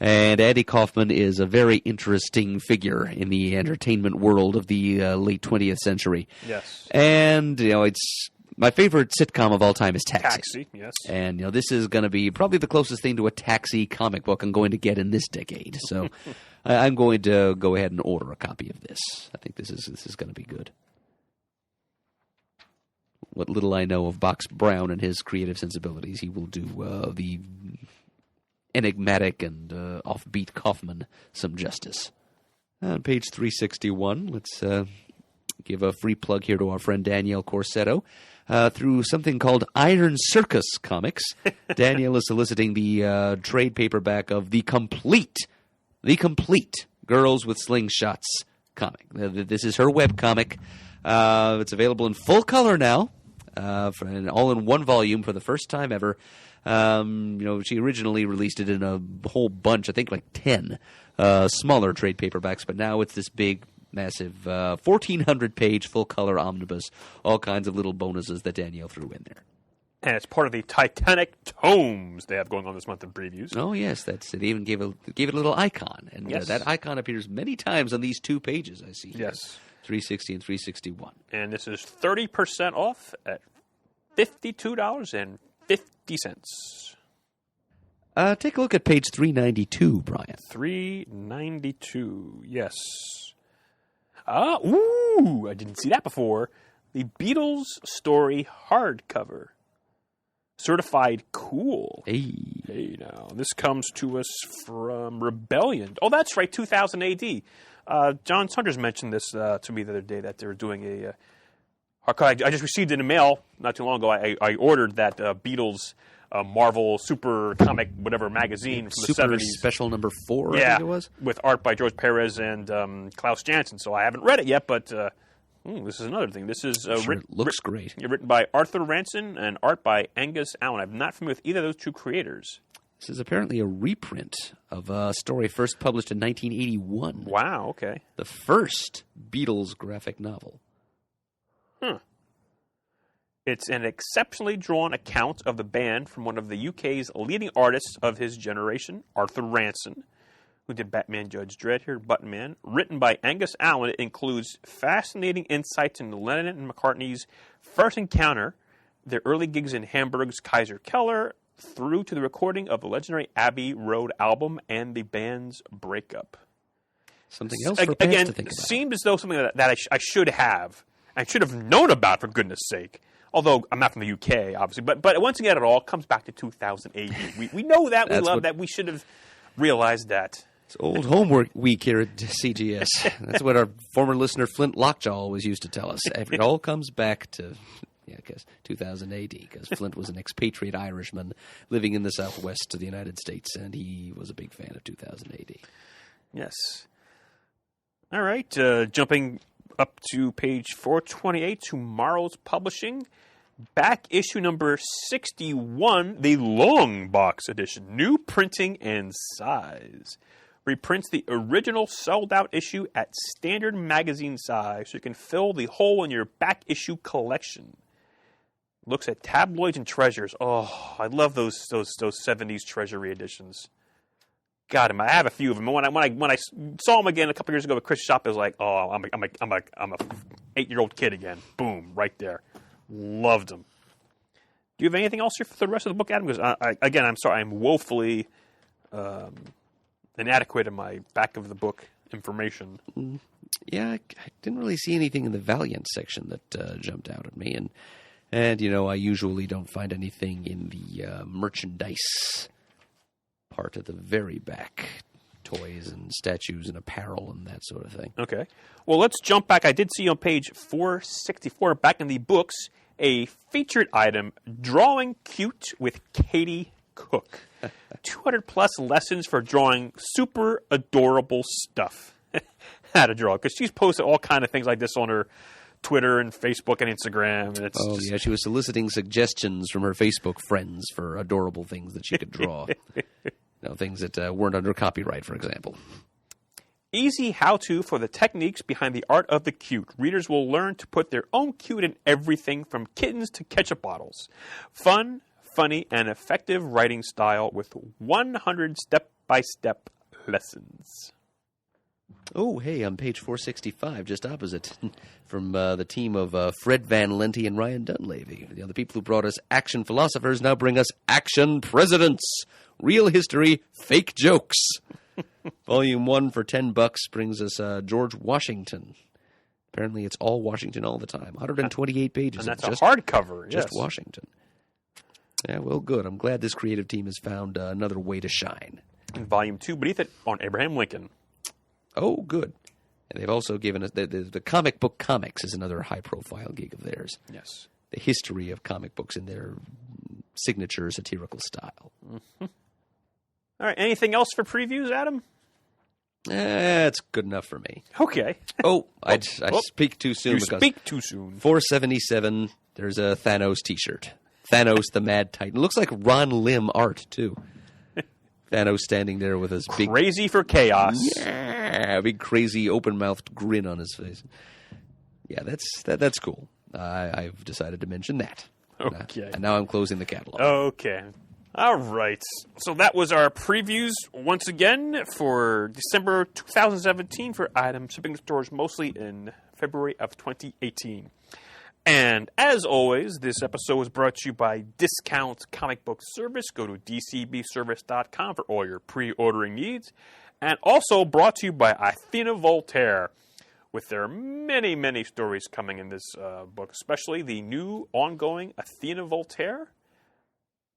And Andy Kaufman is a very interesting figure in the entertainment world of the late 20th century. Yes. And, it's my favorite sitcom of all time is Taxi. Taxi, yes. And, this is going to be probably the closest thing to a Taxi comic book I'm going to get in this decade. So I'm going to go ahead and order a copy of this. I think this is going to be good. What little I know of Box Brown and his creative sensibilities, he will do the enigmatic and offbeat Kaufman some justice. On page 361, let's give a free plug here to our friend Danielle Corsetto. Through something called Iron Circus Comics, Danielle is soliciting the trade paperback of The Complete Girls with Slingshots comic. This is her webcomic. It's available in full color now, all in one volume for the first time ever. She originally released it in a whole bunch, I think like 10 smaller trade paperbacks, but now it's this big, massive 1,400-page full-color omnibus, all kinds of little bonuses that Danielle threw in there. And it's part of the Titanic tomes they have going on this month in previews. Oh, yes, that's it. They even gave it a little icon, and Yes. that icon appears many times on these two pages I see here. Yes. 360 and 361. And this is 30% off at $52.50. Take a look at page 392, Brian. 392, yes. I didn't see that before. The Beatles story hardcover. Certified cool. Hey, now. This comes to us from Rebellion. Oh, that's right, 2000 AD. John Saunders mentioned this to me the other day, that they were doing a... I just received it in the mail not too long ago. I ordered that Beatles Marvel Super Comic whatever magazine from the Super 70s. Special number 4, I Yeah, think it was. with art by George Perez and Klaus Janson. So I haven't read it yet, but this is another thing. This is Sure, it looks great. written by Arthur Ranson and art by Angus Allen. I'm not familiar with either of those two creators. This is apparently a reprint of a story first published in 1981. Wow, okay. The first Beatles graphic novel. It's an exceptionally drawn account of the band from one of the UK's leading artists of his generation, Arthur Ranson, who did Batman Judge Dredd here, Button Man. Written by Angus Allen, it includes fascinating insights into Lennon and McCartney's first encounter, their early gigs in Hamburg's Kaiser Keller, through to the recording of the legendary Abbey Road album and the band's breakup. Something else for fans to think about. Seemed as though something that I should have. I should have known about, for goodness sake. Although I'm not from the UK, obviously. But once again, it all comes back to 2000 AD. We know that. We love that. We should have realized that. It's old homework week here at CGS. That's what our former listener Flint Lockjaw always used to tell us. It all comes back to, I guess, 2000 AD, because Flint was an expatriate Irishman living in the southwest of the United States, and he was a big fan of 2000 AD. Yes. All right. Jumping up to page 428, Tomorrow's Publishing. Back issue number 61, the long box edition. New printing and size. Reprints the original sold-out issue at standard magazine size so you can fill the hole in your back issue collection. Looks at tabloids and treasures. Oh, I love those 70s treasury editions. Got him. I have a few of them. When I saw them again a couple years ago with Chris Shop, it was like, oh, I'm a 8-year-old kid again. Boom, right there. Loved them. Do you have anything else here for the rest of the book, Adam? Because again, I'm sorry, I'm woefully inadequate in my back of the book information. Yeah, I didn't really see anything in the Valiant section that jumped out at me, and I usually don't find anything in the merchandise part at the very back. Toys and statues and apparel and that sort of thing. Okay. Well, let's jump back. I did see on page 464, back in the books, a featured item, Drawing Cute with Katie Cook. 200-plus lessons for drawing super adorable stuff. How to draw. Because she's posted all kind of things like this on her Twitter and Facebook and Instagram. And it's Oh, yeah, she was soliciting suggestions from her Facebook friends for adorable things that she could draw. Things that weren't under copyright, for example. easy how-to for the techniques behind the art of the cute. Readers will learn to put their own cute in everything from kittens to ketchup bottles. Fun, funny, and effective writing style with 100 step-by-step lessons. Oh, hey, on page 465, just opposite, from the team of Fred Van Lente and Ryan Dunleavy. The people who brought us Action Philosophers now bring us Action Presidents. Real history, fake jokes. Volume 1 for $10 brings us George Washington. Apparently it's all Washington all the time. 128 pages. And that's of just, a hardcover, Just yes. Washington. Yeah, well, good. I'm glad this creative team has found another way to shine. And Volume 2 beneath it on Abraham Lincoln. Oh, good. And they've also given us the comic book comics is another high-profile gig of theirs. Yes. The history of comic books in their signature satirical style. Mm-hmm. All right, anything else for previews, Adam? It's good enough for me. Okay. Oh, I speak too soon. You because speak too soon. 477, there's a Thanos t-shirt. Thanos the Mad Titan. Looks like Ron Lim art, too. Thanos standing there with his big... Crazy for chaos. Yeah, big crazy open-mouthed grin on his face. Yeah, that's cool. I've decided to mention that. Okay. And now I'm closing the catalog. Okay. All right. So that was our previews once again for December 2017 for items shipping to stores mostly in February of 2018. And as always, this episode was brought to you by Discount Comic Book Service. Go to dcbservice.com for all your pre-ordering needs. And also brought to you by Athena Voltaire, with their many, many stories coming in this book, especially the new ongoing Athena Voltaire.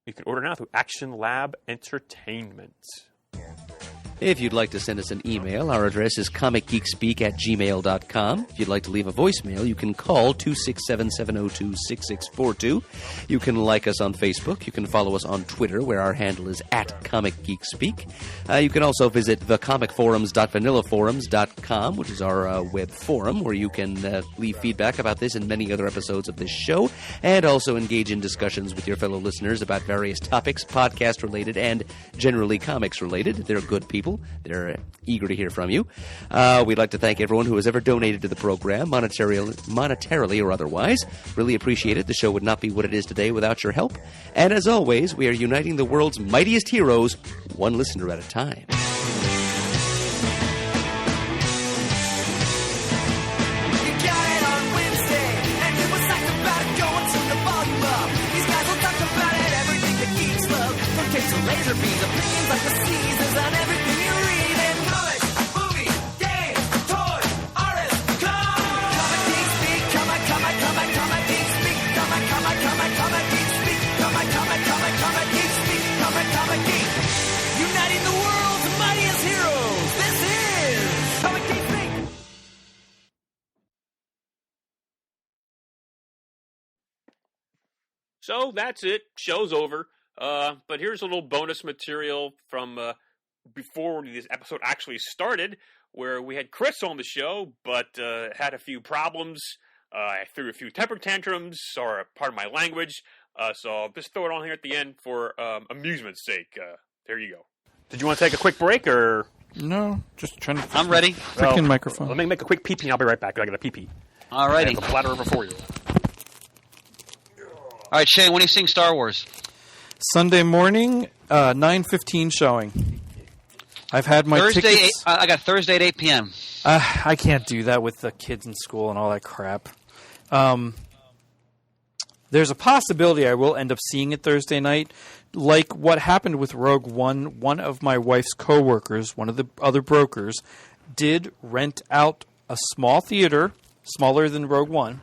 You can order now through Action Lab Entertainment. If you'd like to send us an email, our address is comicgeekspeak@gmail.com. If you'd like to leave a voicemail, you can call 267-702-6642. You can like us on Facebook. You can follow us on Twitter, where our handle is @comicgeekspeak. You can also visit thecomicforums.vanillaforums.com, which is our web forum, where you can leave feedback about this and many other episodes of this show, and also engage in discussions with your fellow listeners about various topics, podcast-related and generally comics-related. They're good people. They're eager to hear from you. We'd like to thank everyone who has ever donated to the program, monetarily or otherwise. Really appreciate it. The show would not be what it is today without your help. And as always, we are uniting the world's mightiest heroes, one listener at a time. You got it on Wednesday, and you was psyched about it going to the volume up. These guys will talk about it, everything that geeks love. From cakes to laser beams, opinions like the seasons on everything you read. And comics, movies, games, toys, artists, comic geek speak, comic geek speak, comic geek speak, comic geek speak, comic geek. Uniting the world's mightiest heroes. This is Comic Geek Speak. So that's it. Show's over. But here's a little bonus material from before this episode actually started, where we had Chris on the show, but had a few problems. I threw a few temper tantrums, or pardon my language. So I'll just throw it on here at the end for amusement's sake. There you go. Did you want to take a quick break, or? No, just trying to. I'm ready. Freaking microphone. Let me make a quick pee-pee, and I'll be right back. I got a pee-pee. All I righty. have the platter over for you. All right, Shane, when are you seeing Star Wars? Sunday morning, 9:15 showing. I've had my Thursday, tickets. I got Thursday at 8 p.m. I can't do that with the kids in school and all that crap. There's a possibility I will end up seeing it Thursday night. Like what happened with Rogue One, one of my wife's coworkers, one of the other brokers, did rent out a small theater, smaller than Rogue One,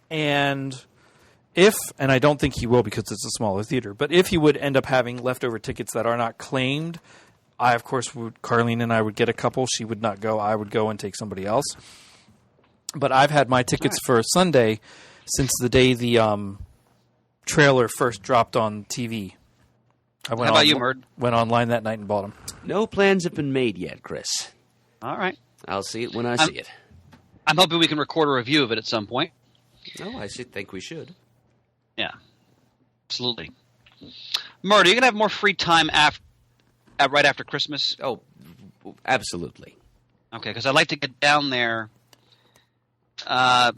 and and I don't think he will because it's a smaller theater, but if he would end up having leftover tickets that are not claimed, I, of course, Carlene and I would get a couple. She would not go. I would go and take somebody else. But I've had my tickets for Sunday since the day the trailer first dropped on TV. How about you, Murd? Went online that night and bought them. No plans have been made yet, Chris. All right. I'll see it when I see it. I'm hoping we can record a review of it at some point. No, I think we should. Yeah, absolutely. Murder, you're going to have more free time right after Christmas? Oh, absolutely. Okay, because I'd like to get down there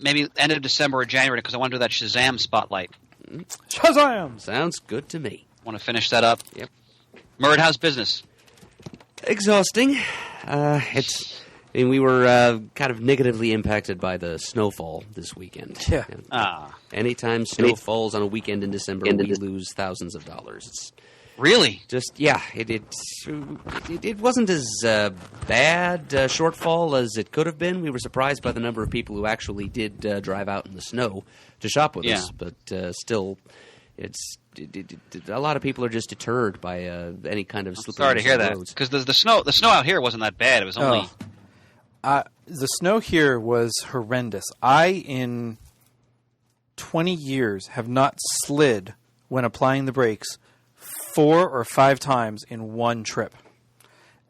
maybe end of December or January because I want to do that Shazam spotlight. Shazam! Sounds good to me. Want to finish that up? Yep. Murder, how's business? Exhausting. We were kind of negatively impacted by the snowfall this weekend. Yeah. Anytime snow falls on a weekend in December, we lose thousands of dollars. It's Really? just, yeah, it wasn't as bad shortfall as it could have been. We were surprised by the number of people who actually did drive out in the snow to shop with us. But still, a lot of people are just deterred by any kind of slippery Sorry to hear that. roads. Because the snow out here wasn't that bad. It was only... The snow here was horrendous. In 20 years, have not slid when applying the brakes 4 or 5 times in one trip.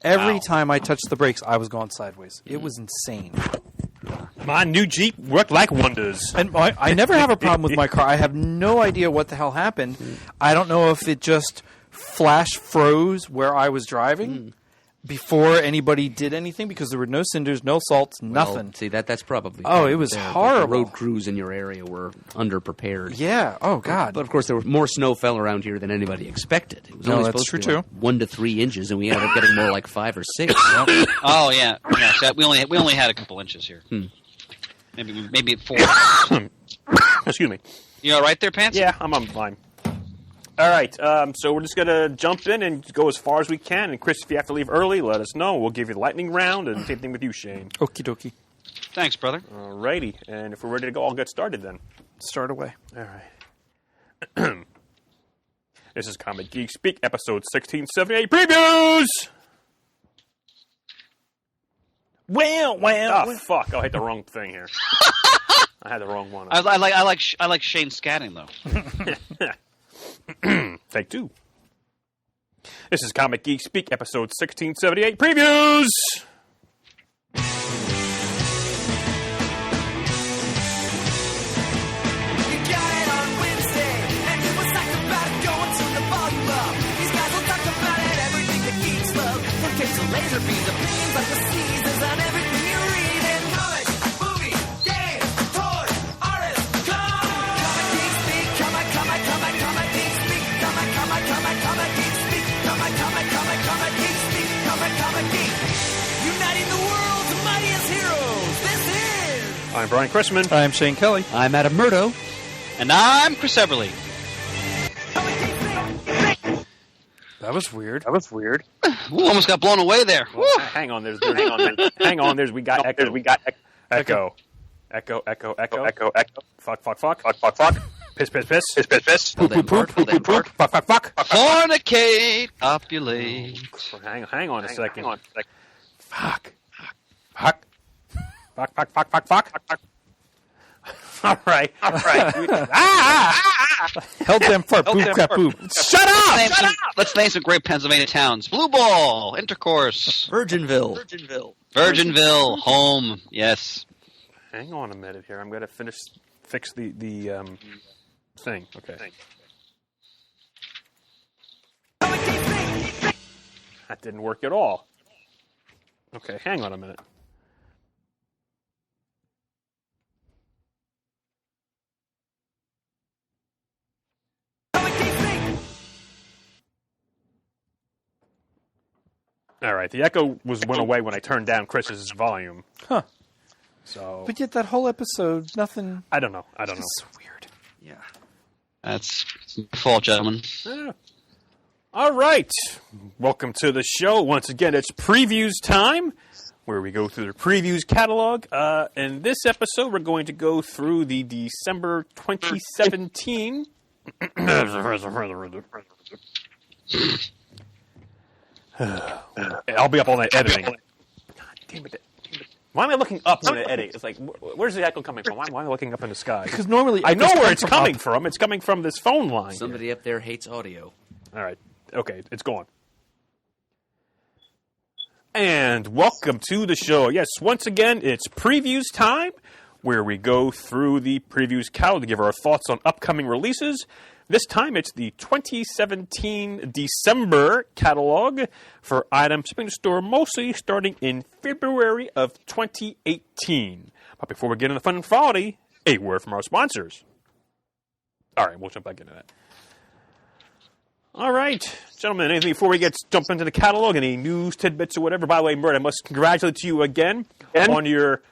Every time I touched the brakes, I was going sideways. It was insane. My new Jeep worked like wonders. And I never have a problem with my car. I have no idea what the hell happened. I don't know if it just flash froze where I was driving before anybody did anything because there were no cinders, no salts, nothing. Well, see, that's probably... Oh, it was horrible. The road crews in your area were underprepared. Yeah. Oh, God. But, of course, there was more snow fell around here than anybody expected. It was No, only that's supposed true, to be too. 1 to 3 inches, and we ended up getting more like 5 or 6. Oh, yeah. So we only had a couple inches here. Maybe 4. Excuse me. You all right there, Pants? Yeah, I'm fine. All right, so we're just going to jump in and go as far as we can. And, Chris, if you have to leave early, let us know. We'll give you the lightning round, and same thing with you, Shane. Okie dokie. Thanks, brother. All righty, and if we're ready to go, I'll get started then. Start away. All right. This is Comic Geek Speak, episode 1678 previews! Oh, fuck, I hit the wrong thing here. I had the wrong one. I like Shane scatting though. Take 2. This is Comic Geek Speak, episode 1678 previews! You got it on Wednesday, and it was like about it going to the ball club. These guys will talk about it, everything that geeks love. From cakes to laser beams, opinions like the seasons on everything you read in comics, movies, games, toys, artists, comic geek speak, comic geek speak, comic geek speak, comic geek speak, comic geek. Uniting the world's mightiest heroes. This is. I'm Brian Chrisman. I'm Shane Kelly. I'm Adam Murdo. And I'm Chris Everly. That was weird. Ooh, almost got blown away there. Woo. Hang on, we got echo. Echo. Fuck. Piss. Fuck. Fornicate, copulate. Hang on a second. Fuck. All right. Held them for boop crap boop. Shut up! Let's name some great Pennsylvania towns. Blue Ball, Intercourse, Virginville. Home. Yes. Hang on a minute here. I'm going to fix the thing. Okay. That didn't work at all. Okay, hang on a minute. All right, the echo went away when I turned down Chris's volume. Huh. So But yet that whole episode, nothing. I don't know. It's weird. Yeah. That's your fault, gentlemen. Yeah. All right. Welcome to the show. Once again, it's previews time, where we go through the previews catalog. In this episode, we're going to go through the December 2017. I'll be up all night editing. God damn it. Why am I looking up when I edit? It's like, where's the echo coming from? Why am I looking up in the sky? Because normally I know echoes where come it's from coming up. from. It's coming from this phone line. Somebody up there hates audio. All right. Okay, it's gone. And welcome to the show. Yes, once again, it's previews time, where we go through the previews catalog to give our thoughts on upcoming releases. This time it's the 2017 December catalog for items shipping to store mostly starting in February of 2018. But before we get into the fun and frivolity, a word from our sponsors. All right, we'll jump back into that. All right, gentlemen, anything before we jump into the catalog, any news, tidbits, or whatever? By the way, Mert, I must congratulate you again on your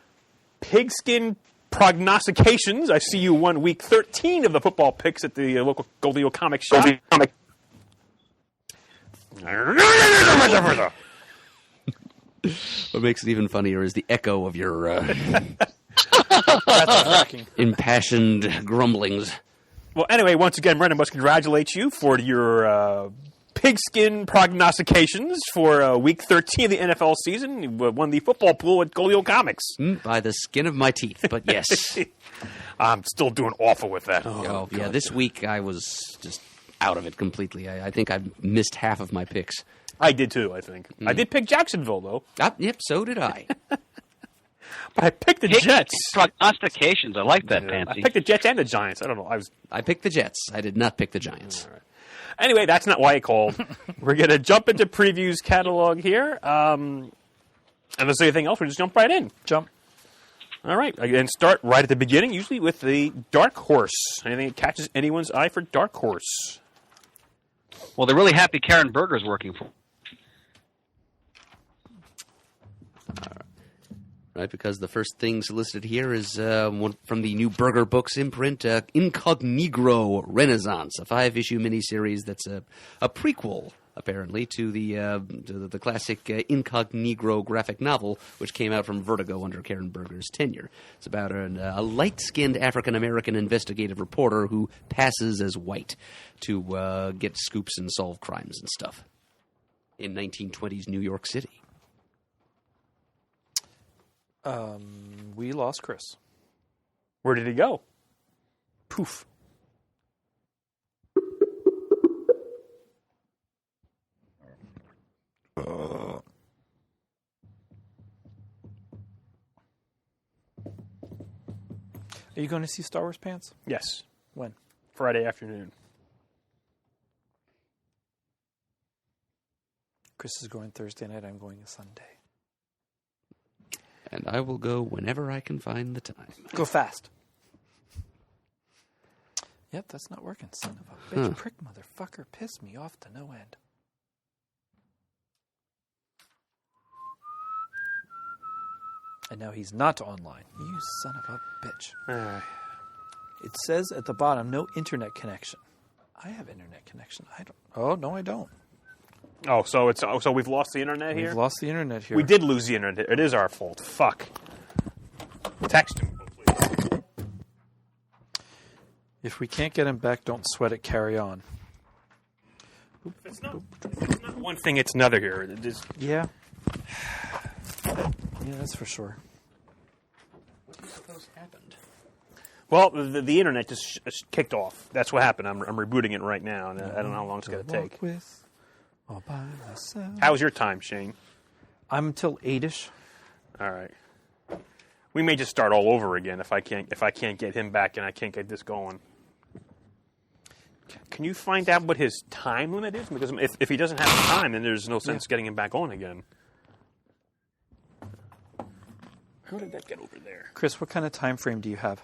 pigskin prognostications. I see you won week 13 of the football picks at the local Gold Eagle comic shop. What makes it even funnier is the echo of your impassioned grumblings. Well, anyway, once again, Mert, I must congratulate you for your pigskin prognostications for week 13 of the NFL season. You won the football pool at Gold Eagle Comics. By the skin of my teeth, but yes. I'm still doing awful with that. Oh, yeah, this week I was just out of it completely. I think I've missed half of my picks. I did too, I think. I did pick Jacksonville, though. Yep, so did I. But I picked the Jets. Prognostications. I like that, I Pansy. picked the Jets and the Giants. I don't know. I picked the Jets. I did not pick the Giants. Anyway, that's not why I called. We're going to jump into previews catalog here. Unless there's anything else, we'll just jump right in. Jump. All right. And start right at the beginning, usually with the Dark Horse. Anything that catches anyone's eye for Dark Horse? Well, they're really happy Karen Berger's working for. Right, because the first thing solicited here is one from the new Berger Books imprint, Incognegro Renaissance, a 5-issue miniseries that's a prequel, apparently, to the classic Incognegro graphic novel, which came out from Vertigo under Karen Berger's tenure. It's about a light-skinned African-American investigative reporter who passes as white to get scoops and solve crimes and stuff in 1920s New York City. We lost Chris. Where did he go? Poof. Are you going to see Star Wars Pants? Yes. When? Friday afternoon. Chris is going Thursday night. I'm going Sunday. And I will go whenever I can find the time. Go fast. Yep, that's not working, son of a bitch. Prick motherfucker pissed me off to no end. And now he's not online. You son of a bitch. It says at the bottom, no internet connection. I have internet connection. I don't. Oh, no, I don't. Oh, so we've lost the internet here? We've lost the internet here. We did lose the internet. It is our fault. Fuck. Text him, please. If we can't get him back, don't sweat it. Carry on. It's not one thing, it's another here. It is, Yeah. Yeah, that's for sure. What happened? well, the internet just kicked off. That's what happened. I'm rebooting it right now, and I don't know how long it's going to take. All by myself. How's your time, Shane? I'm until 8-ish. All right. We may just start all over again if I can't get him back and I can't get this going. Can you find out what his time limit is? Because if he doesn't have time, then there's no sense getting him back on again. How did that get over there? Chris, what kind of time frame do you have?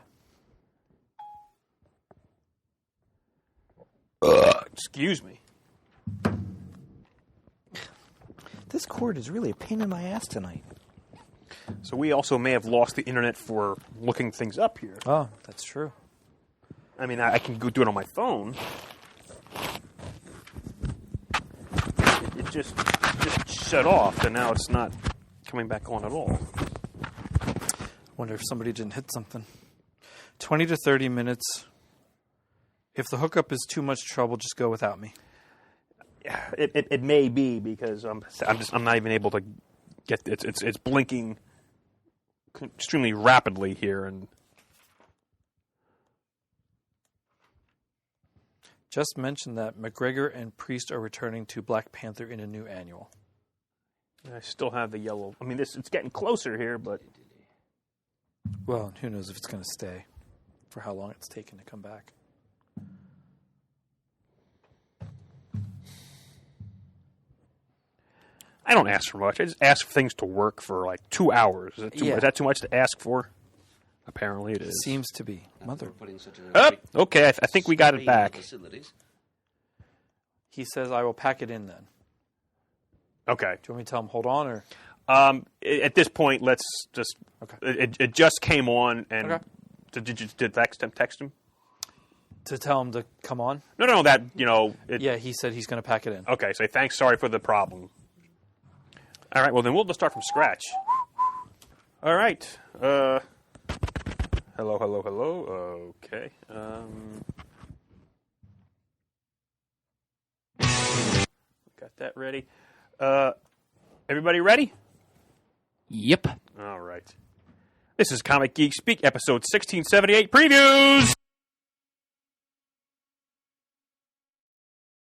Excuse me. This cord is really a pain in my ass tonight. So we also may have lost the internet for looking things up here. Oh, that's true. I mean, I can go do it on my phone. It just shut off, and now it's not coming back on at all. Wonder if somebody didn't hit something. 20 to 30 minutes. If the hookup is too much trouble, just go without me. It may be because I'm not even able to get it's blinking extremely rapidly here, and Just mentioned that McGregor and Priest are returning to Black Panther in a new annual. I still have the yellow. I mean, it's getting closer here, but Well, who knows if it's going to stay, for how long it's taken to come back. I don't ask for much. I just ask for things to work for like 2 hours. Is that too much to ask for? Apparently it is. Seems to be. Mother. Okay, I think we got it back. He says, I will pack it in then. Okay. Do you want me to tell him, hold on, or? At this point, let's just... Okay. It just came on, and... Okay. Did you text him? To tell him to come on? No, that, Yeah, he said he's going to pack it in. Okay, say thanks, sorry for the problem. All right, well, then we'll just start from scratch. All right. Hello. Okay. Got that ready. Everybody ready? Yep. All right. This is Comic Geek Speak, episode 1678, Previews!